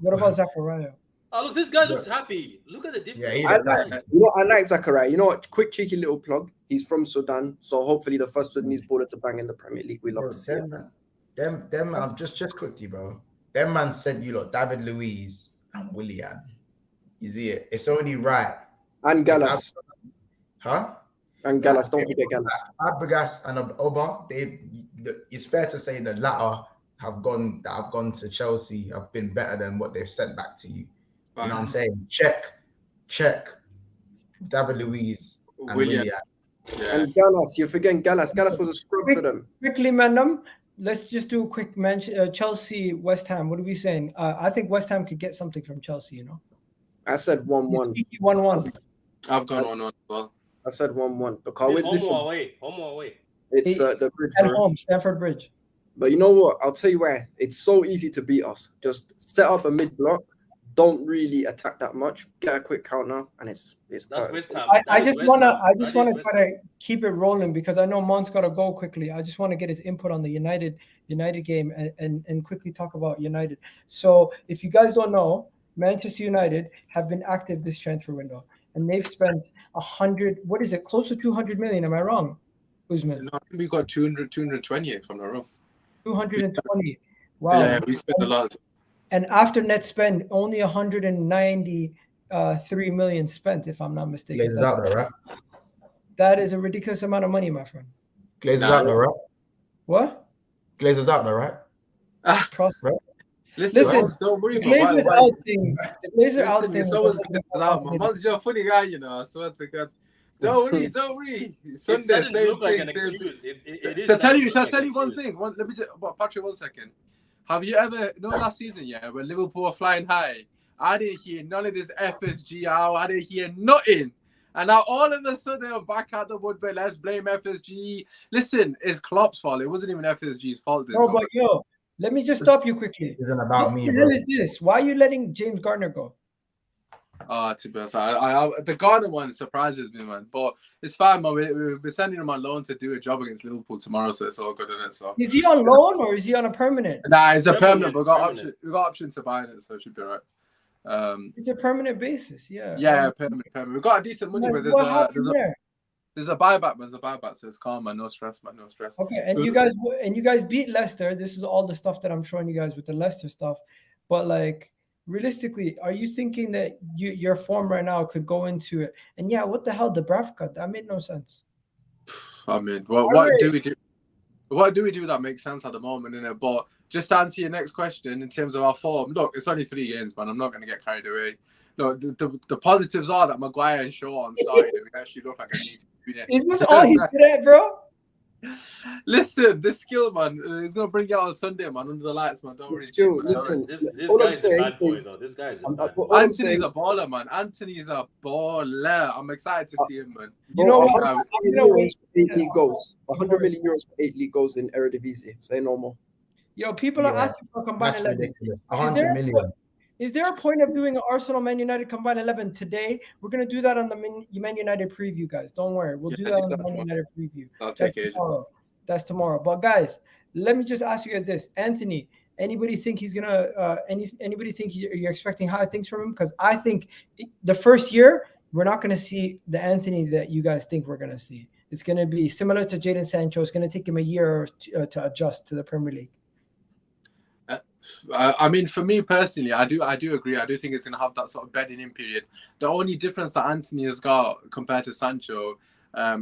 What about Zakaria? Oh, look, this guy looks happy. Look at the difference. Yeah, I like Zakaria. You know what? Quick, cheeky little plug. He's from Sudan, so hopefully the first Sudanese baller to bang in the Premier League. We love to see them. Them, just quickly, bro. Them man sent you David Luiz and Willian. You see it? It's only right. And Gallas. And Gallas. Don't forget Gallas. Fabregas and Oba. It's fair to say the latter have gone to Chelsea have been better than what they've sent back to you. You know what I'm saying? Check. David Luiz and Willian. Yeah. And Gallas, you're forgetting Gallas. Gallas was a scrub for them. Quickly, Mandem, let's just do a quick mention. Chelsea, West Ham. What are we saying? I think West Ham could get something from Chelsea, I said 1-1. 1-1. I've gone 1-1 as well. I said 1-1. Because home or away. It's the bridge. At home, Stamford Bridge. But you know what? I'll tell you where. It's so easy to beat us. Just set up a mid-block. Don't really attack that much. Get a quick counter, and it's. That's West Ham. I just wanna try to keep it rolling, because I know Mon's got to go quickly. I just want to get his input on the United game and quickly talk about United. So if you guys don't know, Manchester United have been active this transfer window, and they've spent 100. What is it? Close to 200 million. Am I wrong, Usman? No, I think we got 220 if I'm not wrong. 220. Wow. Yeah, we spent a lot. And after net spend, only 193 million spent, if I'm not mistaken. Glazers out there, right? That is a ridiculous amount of money, my friend. Glazers out there, right? What? Glazers out there, right? Right? Listen, don't worry about Glazers out thing. The Glazer out thing. It's always Glazers out, man. Man's a funny guy, I swear to God. Don't worry. Sunday, same thing. Shall I tell you one thing? Let me just, Patrick, 1 second. Have you ever, last season, when Liverpool were flying high, I didn't hear none of this FSG out. I didn't hear nothing. And now all of a sudden, I'm back at the wood, but let's blame FSG. Listen, it's Klopp's fault. It wasn't even FSG's fault. But let me just stop you quickly. It isn't about me, bro. What the hell is this? Why are you letting James Gardner go? To be honest, the Gardner one surprises me, man. But it's fine, man. We're sending him on loan to do a job against Liverpool tomorrow, so it's all good, isn't it? So is he on loan or is he on a permanent? Nah, it's a permanent. We got options to buy it, so it should be right. It's a permanent basis, yeah. Yeah, permanent. We got a decent money, but there's a buyback, so it's calm, man. No stress, man. No stress. Okay, and you guys beat Leicester. This is all the stuff that I'm showing you guys with the Leicester stuff, but realistically, are you thinking that your form right now could go into it? And what the hell, the Bravka? That made no sense. I mean, what do we do? What do we do that makes sense at the moment, innit? But just to answer your next question in terms of our form, look, it's only 3 games, man. I'm not going to get carried away. Look, the positives are that Maguire and Shaw on started. We actually look like a decent unit. Is this all he's good at, bro? Listen, this skill, man, is gonna bring you out on Sunday, man, under the lights, man. Don't worry. Listen, this guy's a bad boy, though. This guy's a bad boy. Anthony's a baller, man. Anthony's a baller. I'm excited to see him, man. You know what? 100 million for 8 league goals. 100 million euros for 8 league goals in Eredivisie. Say normal. Yo, people are asking for a combined 11. 100 million. Is there a point of doing an Arsenal Man United combined 11 today? We're going to do that on the Man United preview, guys. Don't worry. We'll do that on the Man United preview. That's tomorrow. But guys, let me just ask you guys this. Anthony, anybody think he's going to anybody think you're expecting high things from him? Because I think the first year, we're not going to see the Anthony that you guys think we're going to see. It's going to be similar to Jadon Sancho. It's going to take him a year to adjust to the Premier League. I mean, for me personally, I do agree. I do think it's going to have that sort of bedding in period. The only difference that Antony has got compared to Sancho,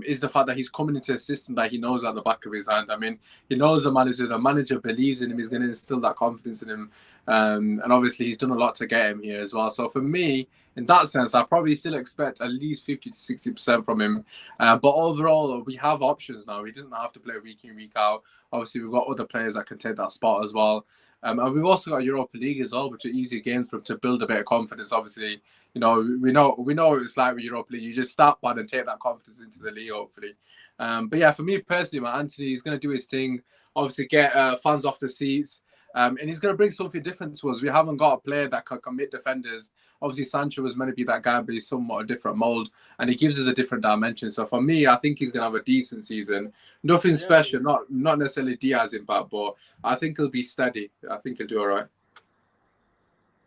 is the fact that he's coming into a system that he knows at the back of his hand. I mean, he knows the manager believes in him, he's going to instill that confidence in him. And obviously he's done a lot to get him here as well. So for me, in that sense, I probably still expect at least 50 to 60% from him. But overall, we have options now. He doesn't have to play week in, week out. Obviously, we've got other players that can take that spot as well. And we've also got Europa League as well, which are easier games for him to build a bit of confidence. Obviously, we know what it's like with Europa League. You just start bad and take that confidence into the league, hopefully. But yeah, for me personally, Antony is going to do his thing. Obviously, get fans off the seats. And he's going to bring something different to us. We haven't got a player that can commit defenders. Obviously, Sancho was meant to be that guy, but he's somewhat a different mold, and he gives us a different dimension. So for me, I think he's going to have a decent season. Nothing special, not necessarily Diaz impact, but I think he'll be steady. I think he'll do all right.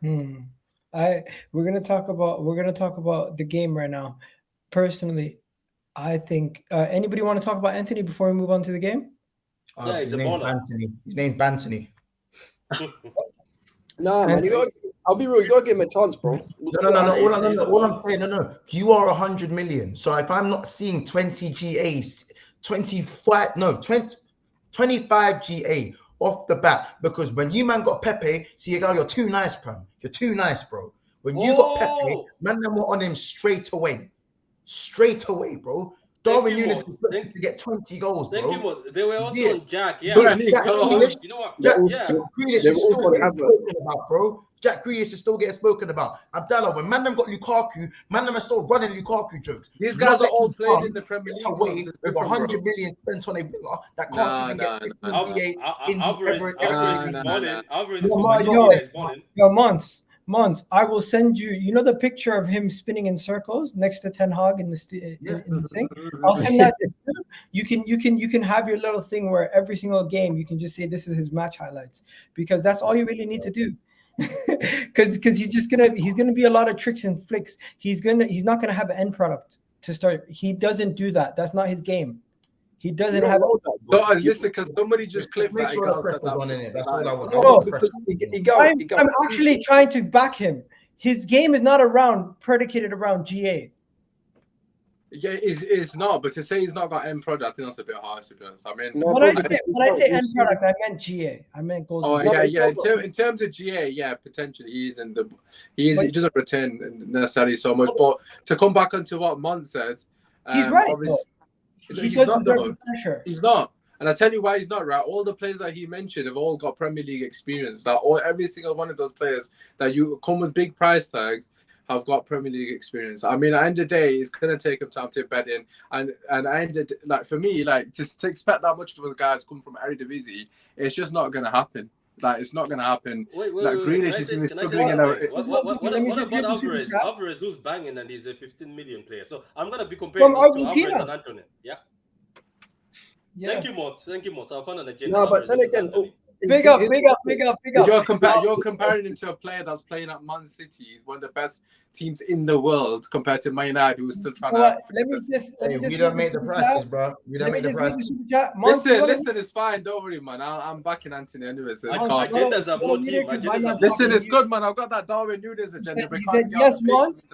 We're gonna talk about the game right now. Personally, I think anybody want to talk about Antony before we move on to the game? Yeah, his name's Antony. His name's Antony. Nah, man, I'll be real. You gotta give him a chance, bro. No. All I'm saying, no. You are 100 million. So if I'm not seeing 20 GAs, 25 GA off the bat, because when you man got Pepe, see, you're too nice, Pam. You're too nice, bro. When you got Pepe, man, them were on him straight away, bro. Darwin Nunes is to get 20 goals, bro. Thank you, they were also on Jack. Yeah, you know what? Jack Grealish is still getting spoken about, bro. Jack Grealish is still getting spoken about. Abdallah, when man them got Lukaku, man them are still running Lukaku jokes. These guys are all playing in the Premier League. Away with 100 million spent on a winger that can't even get 50 Alvarez is balling. Months, I will send you. You know the picture of him spinning in circles next to Ten Hag in the thing. I'll send that to you. You can have your little thing where every single game you can just say this is his match highlights, because that's all you really need to do. Because he's gonna be a lot of tricks and flicks. He's not gonna have an end product to start. He doesn't do that. That's not his game. He doesn't have. Listen, because somebody just clipped that. That's all I want. I'm actually trying to back him. His game is not predicated around GA. Yeah, it's not. But to say he's not got end product, I think that's a bit harsh, to be honest. I mean, when I say end product, I meant GA. I meant goals. Oh yeah. In terms of GA, yeah, potentially he isn't. He doesn't return necessarily so much. But to come back onto what Mon said, he's right. He's not. And I tell you why he's not, right? All the players that he mentioned have all got Premier League experience. Every single one of those players that you come with big price tags have got Premier League experience. I mean, at the end of the day, it's going to take him time to bed in. And for me, just to expect that much of the guys come from Eredivisie, it's just not going to happen. It's not going to happen. Grealish is going to be struggling. What about Alvarez? Alvarez, who's banging, and he's a 15 million player. So I'm going to be comparing this to Alvarez and Antony. Yeah. Thank you, Mots. I'll find an agenda. No, but then again, big up. You're comparing him to a player that's playing at Man City, one of the best teams in the world, compared to Man Utd, who's still trying to. We don't make the prices, bro. We don't make the prices. Listen, it's fine. Don't worry, man. I'm backing Antony anyway. So agendas have no team. Listen, it's good, man. I've got that Darwin Nunes agenda. He said yes, Mons.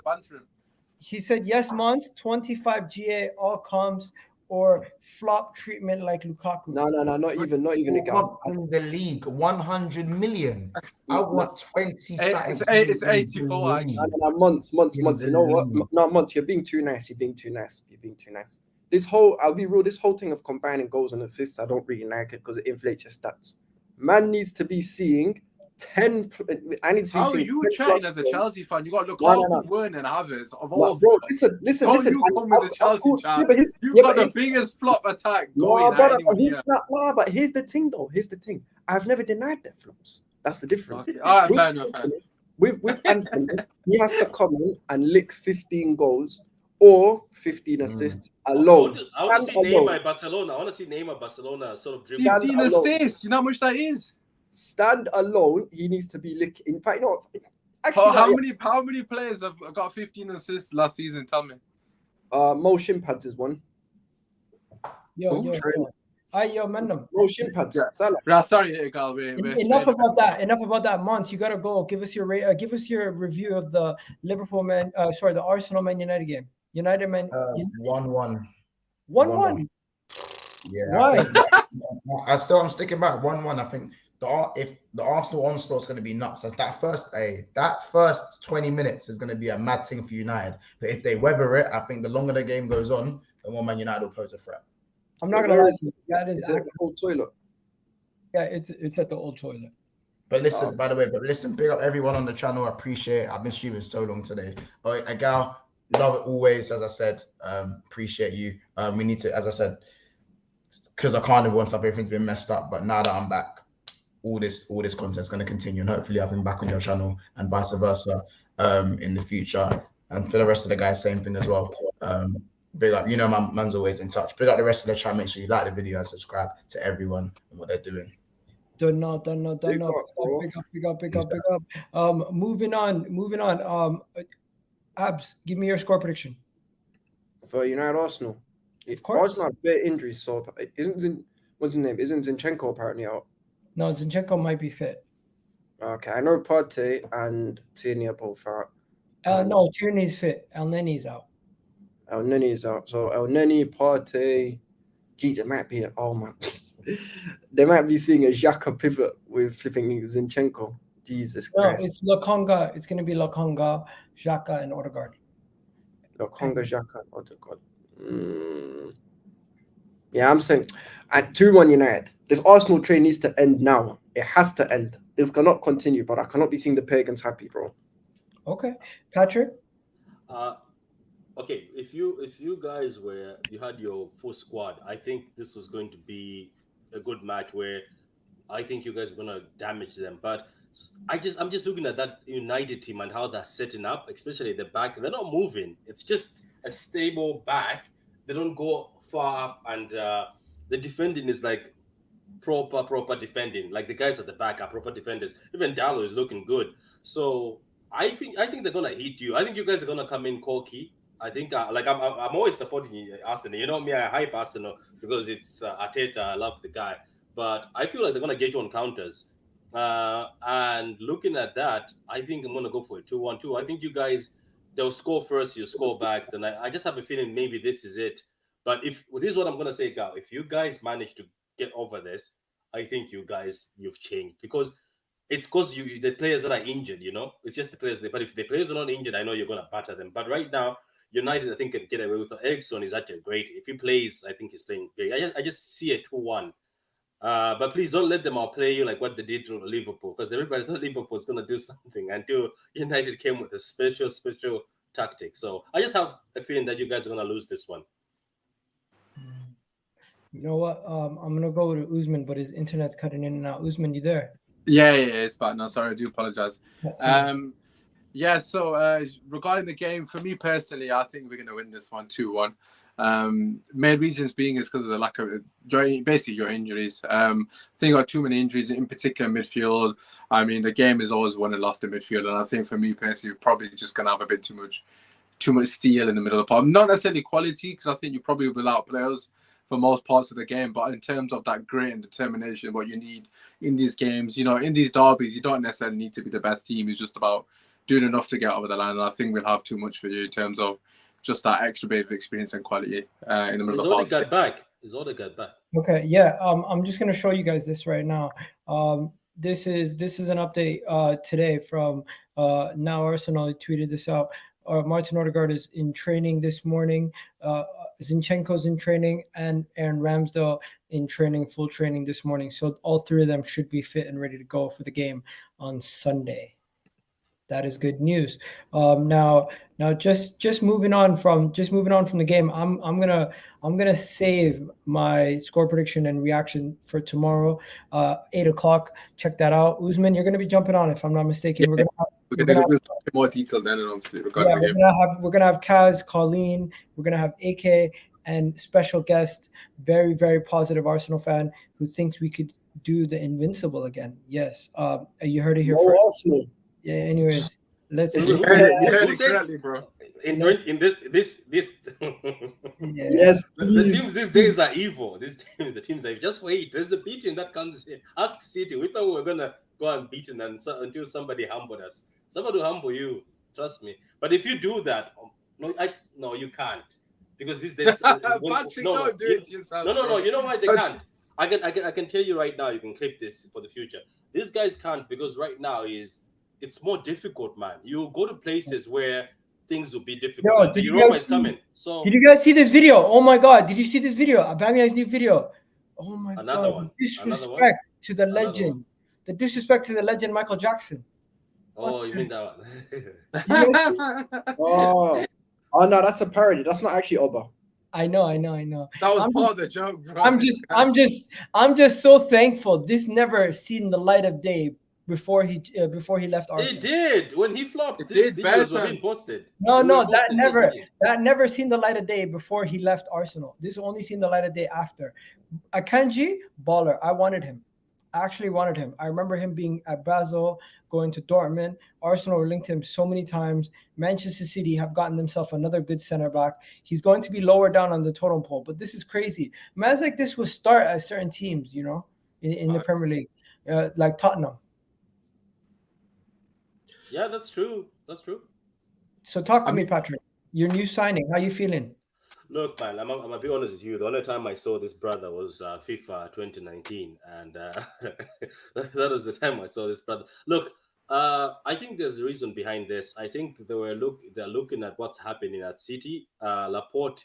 He said yes, Mons. 25 GA all comes. Or flop treatment like Lukaku. No, not even a guy. In the league, 100 million. I want 20. It's 84. Actually. No, months. You know what? No, months. You're being too nice. This whole, I'll be real. This whole thing of combining goals and assists, I don't really like it because it inflates your stats. Man needs to be seeing 10. I need to be. How are you chatting as a Chelsea fan? You got Lukaku, Werner, and Havertz of all. Bro, listen. You come with the Chelsea chat. You've got the biggest flop attack going. But here's the thing, though. I've never denied their flops. That's the difference. Okay. All right, fair enough. With Antony, he has to come in and lick 15 goals or 15 assists alone. I want to see Neymar Barcelona. I want to see Neymar Barcelona sort of dribble. 15 assists. You know how much that is? Stand alone, he needs to be licking. In fact, actually, how many players have got 15 assists last season? Tell me. Mo Shimpads is one. Yo, man. Mo Shimpads. Yeah. Sorry, enough about that. Mons, you gotta go. Give us your review of the the Arsenal Man United game. 1-1. 1-1. Yeah, Why? I'm sticking back 1-1. I think if the Arsenal onslaught is going to be nuts, as that first 20 minutes is going to be a mad thing for United. But if they weather it, I think the longer the game goes on, the more Man United will pose a threat. I'm not gonna lie to you. That Is it the whole toilet? Yeah, it's at the old toilet. But listen, by the way, big up everyone on the channel. I appreciate it. I've been streaming so long today. All right, Agal, love it always. As I said, appreciate you. We need to, as I said, because I can't once everything's been messed up. But now that I'm back, all this content is going to continue, and hopefully I've been back on your channel and vice versa in the future. And for the rest of the guys, same thing as well. Big up, man's always in touch. Big up the rest of the chat. Make sure you like the video and subscribe to everyone and what they're doing. Done not. Big up. Moving on. Abs, give me your score prediction. For United Arsenal. Of course. Arsenal have bare injuries, so what's his name? Isn't Zinchenko apparently out? No, Zinchenko might be fit. Okay, I know Partey and Tierney are both out. No, Tierney's fit. El Neni's out. El Neni is out. So El Neni, Partey, it might be they might be seeing a Xhaka pivot with flipping Zinchenko. Jesus Christ. No, it's Lokonga. It's going to be Lokonga, Xhaka, and Odegaard. Lokonga, Xhaka, and Odegaard. Yeah, I'm saying at 2-1 United, this Arsenal train needs to end now. It has to end. This cannot continue, but I cannot be seeing the pagans happy, bro. Okay. Patrick? Okay, if you guys you had your full squad, I think this was going to be a good match where I think you guys are gonna damage them. But I'm just looking at that United team and how they're setting up, especially the back. They're not moving. It's just a stable back. They don't go far up, and the defending is like proper defending. Like the guys at the back are proper defenders. Even Dallo is looking good. So I think they're gonna hit you. I think you guys are gonna come in cocky. I think I'm always supporting Arsenal. You know me, I hype Arsenal because it's Arteta. I love the guy, but I feel like they're gonna get you on counters. And looking at that, I think I'm gonna go for a 2-1-2. I think you guys, they'll score first, you score back. Then I just have a feeling maybe this is it. But this is what I'm gonna say, Gal. If you guys manage to get over this, I think you've changed because it's because the players that are injured. It's just the players. But if the players are not injured, I know you're gonna batter them. But right now, United, I think, can get away with it. Ericsson is actually great. If he plays, I think he's playing great. I just see a 2-1. But please don't let them outplay you like what they did to Liverpool, because everybody thought Liverpool was going to do something until United came with a special tactic. So I just have a feeling that you guys are going to lose this one. You know what? I'm going to go with Usman, but his internet's cutting in and out. Usman, you there? Yeah, it's fine. No, sorry, I do apologize. Yeah, so regarding the game, for me personally, I think we're going to win this one 2-1. Main reasons being is because of the lack of basically your injuries. I think you got too many injuries, in particular midfield. I mean, the game is always won and lost in midfield, and I think for me personally, we're probably just going to have a bit too much steel in the middle of the park. Not necessarily quality, because I think you probably will outplay us for most parts of the game, but in terms of that grit and determination, what you need in these games, in these derbies, you don't necessarily need to be the best team. It's just about doing enough to get over the line, and I think we'll have too much for you in terms of just that extra bit of experience and quality in the middle of the park. Is Odegaard back? Okay, yeah. I'm just gonna show you guys this right now. This is an update today from Now Arsenal. He tweeted this out. Martin Odegaard is in training this morning. Zinchenko's in training, and Aaron Ramsdale in training, full training this morning. So all three of them should be fit and ready to go for the game on Sunday. That is good news. Now just moving on from the game, I'm gonna save my score prediction and reaction for tomorrow, 8:00. Check that out. Usman, you're gonna be jumping on, if I'm not mistaken. Yeah. We're gonna have more detail then, and obviously regarding the game. We're gonna have Kaz, Colleen, we're gonna have AK, and special guest, very, very positive Arsenal fan who thinks we could do the invincible again. Yes. You heard it here first. Arsenal. Yeah, anyways, let's you heard it correctly, bro. In this yes, the teams these days are evil. The teams are evil. Just wait. There's a beating that comes in. Ask City. We thought we were gonna go and beat them until somebody humbled us. Somebody will humble you. Trust me. But if you do that, no, you can't. because this Patrick, don't do it to yourself. No. You know why they Patrick. can't? I can tell you right now. You can clip this for the future. These guys can't because right now it's more difficult, man. You go to places where things will be difficult. Yo, Like did you Europa guys is coming. So did you guys see this video? Oh my God! Did you see this video? Aubameyang's new video. Oh my Another God! one. Disrespect to the Another legend. one. The disrespect to the legend Michael Jackson. oh, you mean that one? Oh no, that's a parody. That's not actually Oba. I know. That was part of the joke, bro. I'm just so thankful this never seen the light of day before he left Arsenal. It did when he flopped. It These did, videos were bad being times. posted. No, They were that posted never seen the light of day before he left Arsenal. This only seen the light of day after. Akanji, baller. I wanted him. I actually wanted him. I remember him being at Basel, going to Dortmund. Arsenal linked him so many times. Manchester City have gotten themselves another good center back. He's going to be lower down on the totem pole, but this is crazy. Mans like this will start at certain teams, you know, in the Premier League, like Tottenham. Yeah, that's true. That's true. So talk to me, Patrick. Your new signing. How you feeling? Look, man, I'm gonna be honest with you. The only time I saw this brother was FIFA 2019, and that was the time I saw this brother. Look, I think there's a reason behind this. I think they're looking at what's happening at City. Laporte,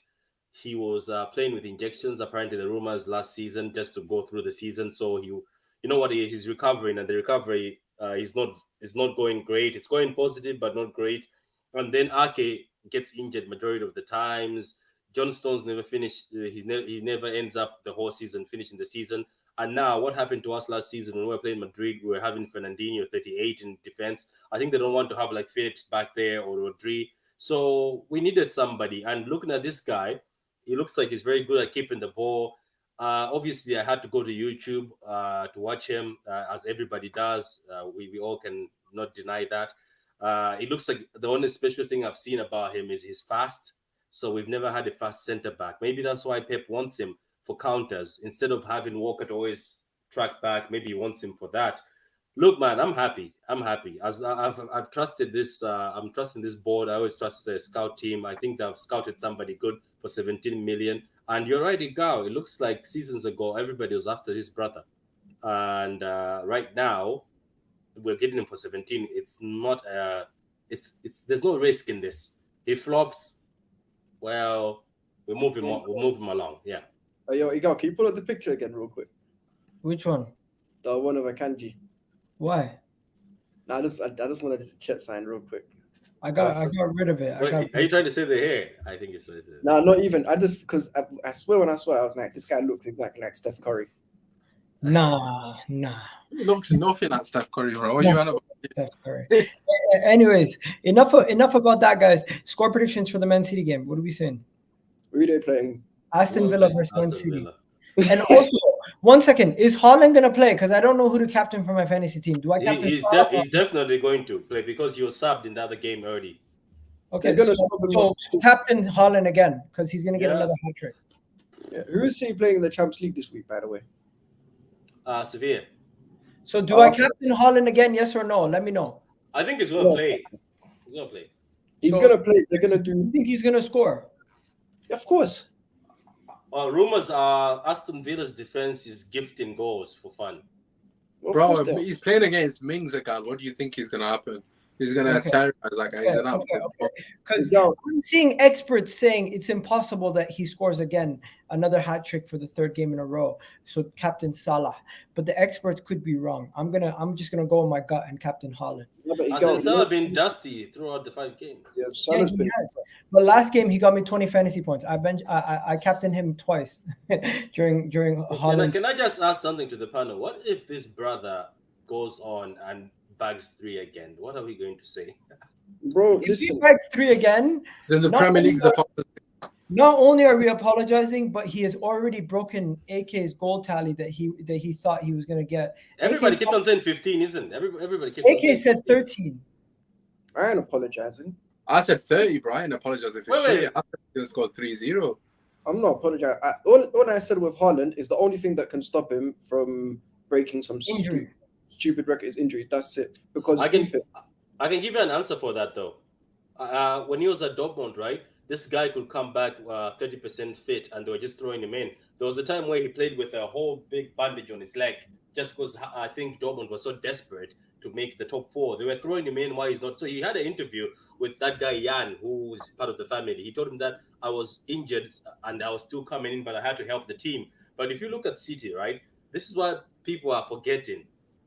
he was playing with injections. Apparently, the rumors last season just to go through the season. So he's recovering, and the recovery is not going great. It's going positive, but not great. And then Ake gets injured majority of the times. John Stones never finished. He never ends up the whole season finishing the season. And now, what happened to us last season when we were playing Madrid? We were having Fernandinho 38 in defense. I think they don't want to have like Phillips back there or Rodri. So we needed somebody. And looking at this guy, he looks like he's very good at keeping the ball. Obviously, I had to go to YouTube to watch him, as everybody does. We all can not deny that. It looks like the only special thing I've seen about him is he's fast. So we've never had a fast centre back. Maybe that's why Pep wants him for counters instead of having Walker to always track back. Maybe he wants him for that. Look, man, I'm happy. As I've trusted this. I'm trusting this board. I always trust the scout team. I think they've scouted somebody good for 17 million. And you're right, Igao. It looks like seasons ago everybody was after this brother, and right now we're getting him for 17. It's not. It's there's no risk in this. He flops. Well, we'll move him along. Yeah. Yo, Igao, can you pull up the picture again real quick? Which one? The one of Akanji. Why? Nah, I just wanted to check sign real quick. I got rid of it. Are you trying to say the hair? I think it's right there. No, not even. I just because I swear when I saw it, I was like, this guy looks exactly like Steph Curry. Nah. He looks nothing like Steph Curry, bro. What are you on about? Steph Curry. Anyways, enough about that, guys. Score predictions for the Man City game. What are we saying? Who are they playing? Aston Villa versus Man City. And also, 1 second, is Haaland gonna play? Because I don't know who to captain for my fantasy team. Do I captain? He's definitely going to play because you were subbed in the other game early. Okay, so captain Haaland again because he's gonna get another hat trick. Yeah. Who is he playing in the Champions League this week, by the way? Sevilla. So do I captain Haaland again? Yes or no? Let me know. I think he's gonna play. He's gonna play. He's gonna play. They're gonna do. You think he's gonna score? Of course. Rumors are Aston Villa's defense is gifting goals for fun. Bro, he's playing against Mings again. What do you think is gonna happen? He's gonna terrorize that guy. He's an absolute. Because I'm seeing experts saying it's impossible that he scores again another hat trick for the third game in a row. So captain Salah, but the experts could be wrong. I'm just gonna go with my gut and captain Haaland. Hasn't Salah been dusty throughout the 5 games? Yeah, Salah's been. But last game he got me 20 fantasy points. I captained him twice during Haaland. Can I just ask something to the panel? What if this brother goes on and bags 3 again? What are we going to say? Bro, if he bags 3 again, then the Premier League's the not only are we apologizing, but he has already broken AK's goal tally that he thought he was going to get. Everybody kept on saying 15, isn't it? Everybody kept on saying said 13. I ain't apologizing. I said 30, bro. I ain't apologizing for shit. I said he going to score 3-0. I'm not apologizing. All I said with Haaland is the only thing that can stop him from breaking some stupid record is injuries. That's it. Because I can give you an answer for that though. When he was at Dortmund, right? this guy could come back 30% fit, and they were just throwing him in. There was a time where he played with a whole big bandage on his leg, just because I think Dortmund was so desperate to make the top 4. They were throwing him in. Why he's not? So he had an interview with that guy Jan, who was part of the family. He told him that I was injured and I was still coming in, but I had to help the team. But if you look at City, right, this is what people are forgetting.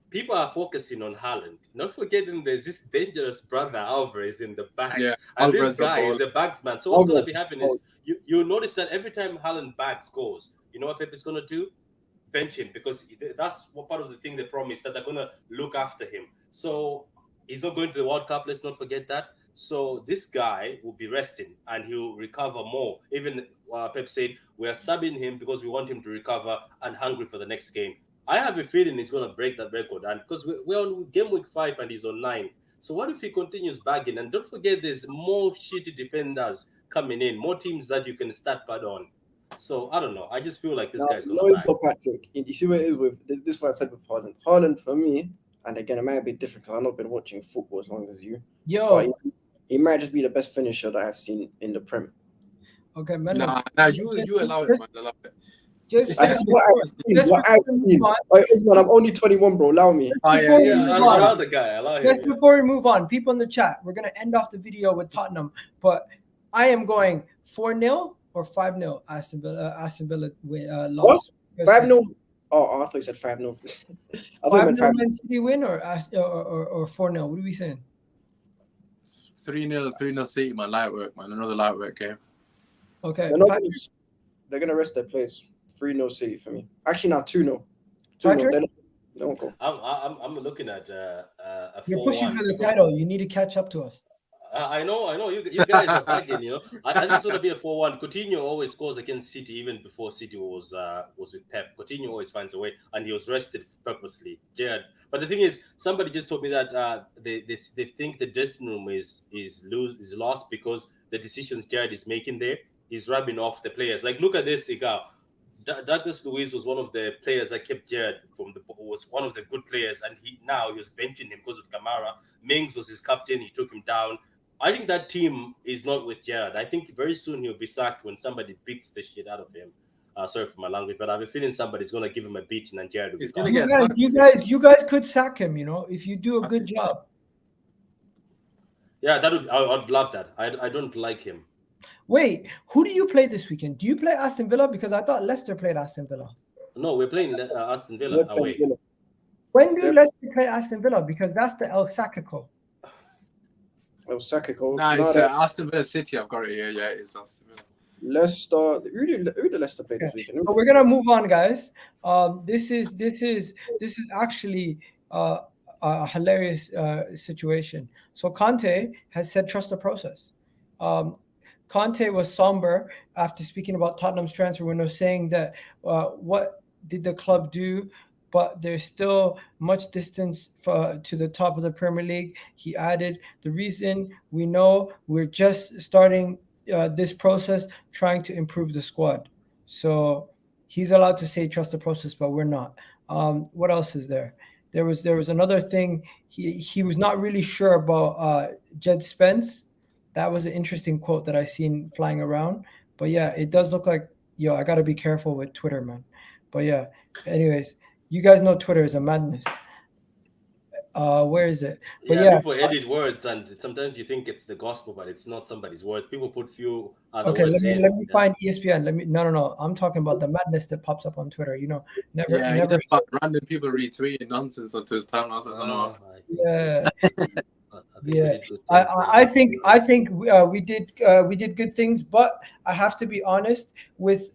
People are focusing on Haaland, not forgetting there's this dangerous brother Alvarez in the back. Yeah, and Alvarez this guy is a bagsman. So what's going to be happening is you notice that every time Haaland bags goals, you know what Pep is going to do? Bench him, because that's what part of the thing they promised, that they're going to look after him. So he's not going to the World Cup. Let's not forget that. So this guy will be resting and he'll recover more. Even Pep said, we are subbing him because we want him to recover and hungry for the next game. I have a feeling he's going to break that record, and because we're on game week 5 and he's on 9. So what if he continues bagging? And don't forget, there's more shitty defenders coming in, more teams that you can start bad on. So I don't know. I just feel like this guy's going to bag. No, Patrick. You see what it is with this? Is what I said with Haaland. Haaland for me, and again, it might be different because I've not been watching football as long as you. Yo, he might just be the best finisher that I've seen in the Prem. Okay, man. Nah, you allow it, man. I love it. That's what I've seen. Usman, I'm only 21, bro. Allow me. Allow the guy. Allow him. Just before we move on, people in the chat, we're gonna end off the video with Tottenham, but I am going 4-0 or 5-0 Aston Villa loss. 5-0. Oh, I thought you said 5-0. 5-0 Man City win or 4-0. What are we saying? 3-0 City, man. Light work, man. Another light work game. Okay. They're gonna rest their place. 3-0 City for me. Actually, now 2-0. 2-0. Don't go. I'm looking at a 4-1. You're pushing for the title. You need to catch up to us. I know. You guys are bagging, you know. I think it's going to be a 4-1. Coutinho always scores against City, even before City was with Pep. Coutinho always finds a way, and he was rested purposely. Gerrard. But the thing is, somebody just told me that they think the dressing room is lost because the decisions Gerrard is making there is rubbing off the players. Like, look at this, Igal. Douglas Luiz was one of the players that kept Gerrard was one of the good players, and he was benching him because of Kamara. Mings was his captain. He took him down. I think that team is not with Gerrard. I think very soon he'll be sacked when somebody beats the shit out of him. Sorry for my language, but I have a feeling somebody's going to give him a beating and Gerrard will be gone. You guys could sack him, you know, if you do a good job. Yeah, I'd love that. I don't like him. Wait, who do you play this weekend? Do you play Aston Villa? Because I thought Leicester played Aston Villa. No, we're playing Aston Villa away. When do Leicester play Aston Villa? Because that's the El Sacico. El Sacico. Nah, it's Aston Villa City. I've got it here. Yeah, it's Aston Villa. Leicester. Who did Leicester play this weekend? So we're gonna move on, guys. This is actually a hilarious situation. So Conte has said trust the process. Conte was somber after speaking about Tottenham's transfer window, saying that what did the club do? But there's still much distance to the top of the Premier League. He added, the reason we know we're just starting this process, trying to improve the squad. So he's allowed to say trust the process, but we're not. What else is there? There was another thing. He was not really sure about Jed Spence. That was an interesting quote that I seen flying around. But yeah, it does look like, I got to be careful with Twitter, man. But yeah, anyways, you guys know Twitter is a madness. Where is it? But people edit words, and sometimes you think it's the gospel, but it's not somebody's words. People put few other words in. Let me find ESPN. No. I'm talking about the madness that pops up on Twitter. Never. Random people retweeting nonsense onto his timeline. Yeah. Yeah, I think we did good things, but I have to be honest with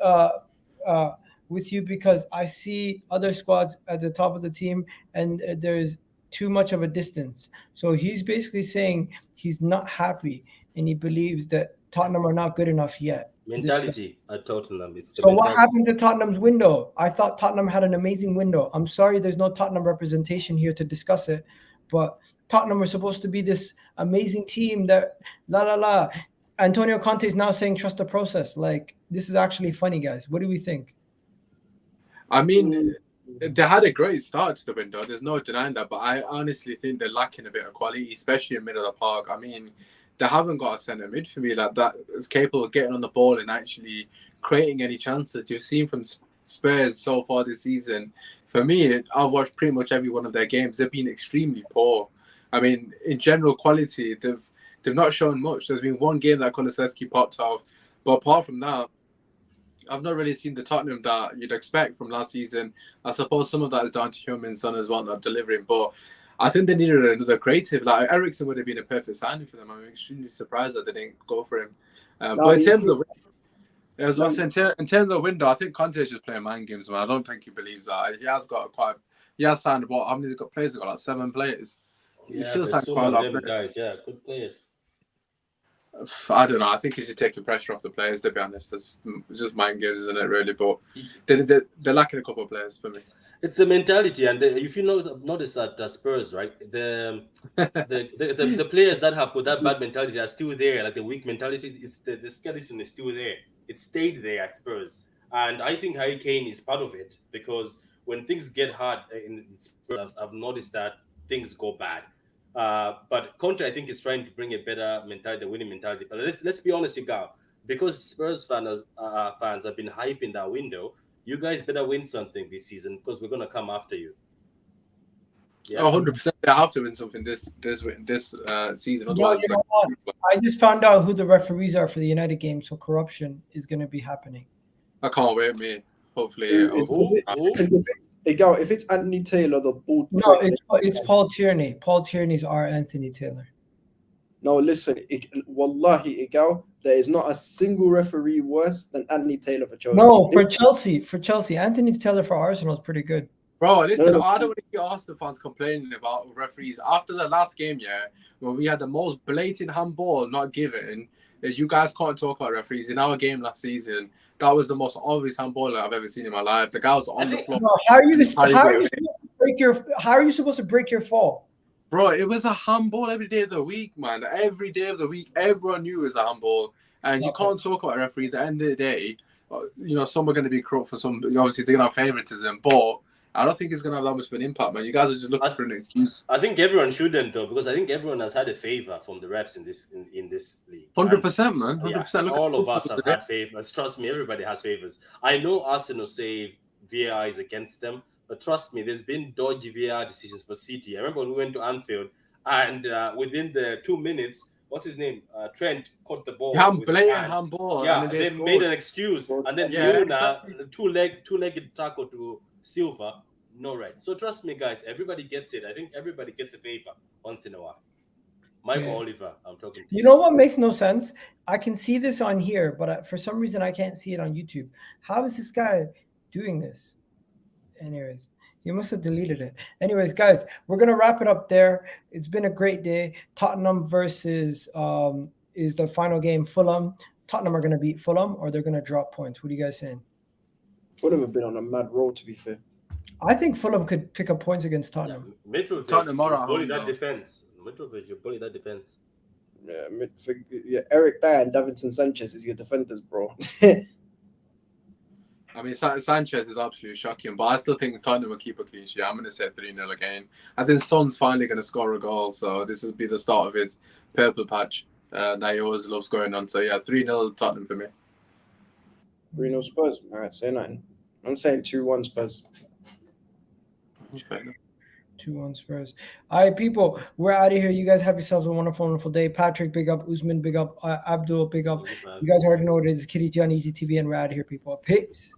you because I see other squads at the top of the team, and there's too much of a distance. So he's basically saying he's not happy, and he believes that Tottenham are not good enough yet. Mentality at Tottenham. What happened to Tottenham's window? I thought Tottenham had an amazing window. I'm sorry, there's no Tottenham representation here to discuss it, but Tottenham were supposed to be this amazing team that Antonio Conte is now saying trust the process. Like, this is actually funny, guys. What do we think? I mean, they had a great start to the window. There's no denying that. But I honestly think they're lacking a bit of quality, especially in middle of the park. I mean, they haven't got a centre mid for me like that is capable of getting on the ball and actually creating any chances. You've seen from Spurs so far this season. For me, I've watched pretty much every one of their games. They've been extremely poor. I mean, in general quality, they've not shown much. There's been one game that Kulusevski popped off, but apart from that, I've not really seen the Tottenham that you'd expect from last season. I suppose some of that is down to Heung-min Son as well, not delivering, but I think they needed another creative. Like Eriksen would have been a perfect signing for them. I'm extremely surprised that they didn't go for him. But in terms of, in terms of window, I think Conte is just playing mind games, man. I don't think he believes that. He has signed what? How many players? He got like 7 players. Yeah, still signed quite a lot of guys. Yeah, good players. I don't know. I think he should take the pressure off the players. To be honest, it's just mind games, isn't it? Really, but they're lacking a couple of players for me. It's the mentality, and if you notice that Spurs, right, the players that have got that bad mentality are still there. Like the weak mentality, it's the skeleton is still there. It stayed there at Spurs, and I think Harry Kane is part of it because when things get hard in Spurs, I've noticed that things go bad. But Conte, I think, is trying to bring a better mentality, a winning mentality. But let's be honest, Igal, because Spurs fans have been hyping that window. You guys better win something this season because we're gonna come after you. Yeah. 100%. They have to win something this season. Otherwise, I just found out who the referees are for the United game, so corruption is going to be happening. I can't wait, mate. Hopefully, if it's Anthony Taylor, the ball. No, it's Paul Tierney. Paul Tierney's our Anthony Taylor. No, listen, wallahi, Igal, there is not a single referee worse than Anthony Taylor for Chelsea. No, for Chelsea, Anthony Taylor for Arsenal is pretty good. Bro, listen, I don't want to hear Arsenal fans complaining about referees. After the last game, when we had the most blatant handball not given, you guys can't talk about referees. In our game last season, that was the most obvious handball I've ever seen in my life. The guy was on the floor. No, how are you supposed to break your fall? Bro, it was a handball every day of the week, man. Every day of the week, everyone knew it was a handball. And you can't talk about referees. At the end of the day, some are going to be corrupt for some. Obviously, they're going to have favoritism, but I don't think it's going to have that much of an impact, man. You guys are just looking for an excuse. I think everyone shouldn't, though, because I think everyone has had a favor from the refs in this league. 100%, man. 100%. Yeah, all of us have had favors. Trust me, everybody has favors. I know Arsenal say VAR is against them, but trust me, there's been dodgy VAR decisions for City. I remember when we went to Anfield, and within the 2 minutes, what's his name? Trent caught the ball. Blatant handball. Yeah, and they made an excuse, and then Luna, two-legged tackle to Silva, no red. So trust me, guys, everybody gets it. I think everybody gets a favor once in a while. Michael Oliver, I'm talking to you. You know what makes no sense? I can see this on here, but for some reason I can't see it on YouTube. How is this guy doing this? Anyways, he must have deleted it. Anyways, guys, we're going to wrap it up there. It's been a great day. Tottenham versus is the final game. Fulham. Tottenham are going to beat Fulham, or they're going to drop points. What are you guys saying? Fulham have been on a mad roll, to be fair. I think Fulham could pick up points against Tottenham. Tottenham bully that defense. Mitrovic, you bully that defense. Yeah, Eric Dyer and Davinson Sanchez is your defenders, bro. I mean, Sanchez is absolutely shocking, but I still think Tottenham will keep a clean sheet. I'm going to say 3-0 again. I think Son's finally going to score a goal, so this will be the start of his purple patch that he always loves going on. So, yeah, 3-0 Tottenham for me. 3-0 Spurs. All right, say nothing. I'm saying 2-1 Spurs. 2-1 Spurs. All right, people, we're out of here. You guys have yourselves a wonderful, wonderful day. Patrick, big up. Usman, big up. Abdul, big up. You guys already know what it is. Kitty John, EGTV, and we're out of here, people. Peace.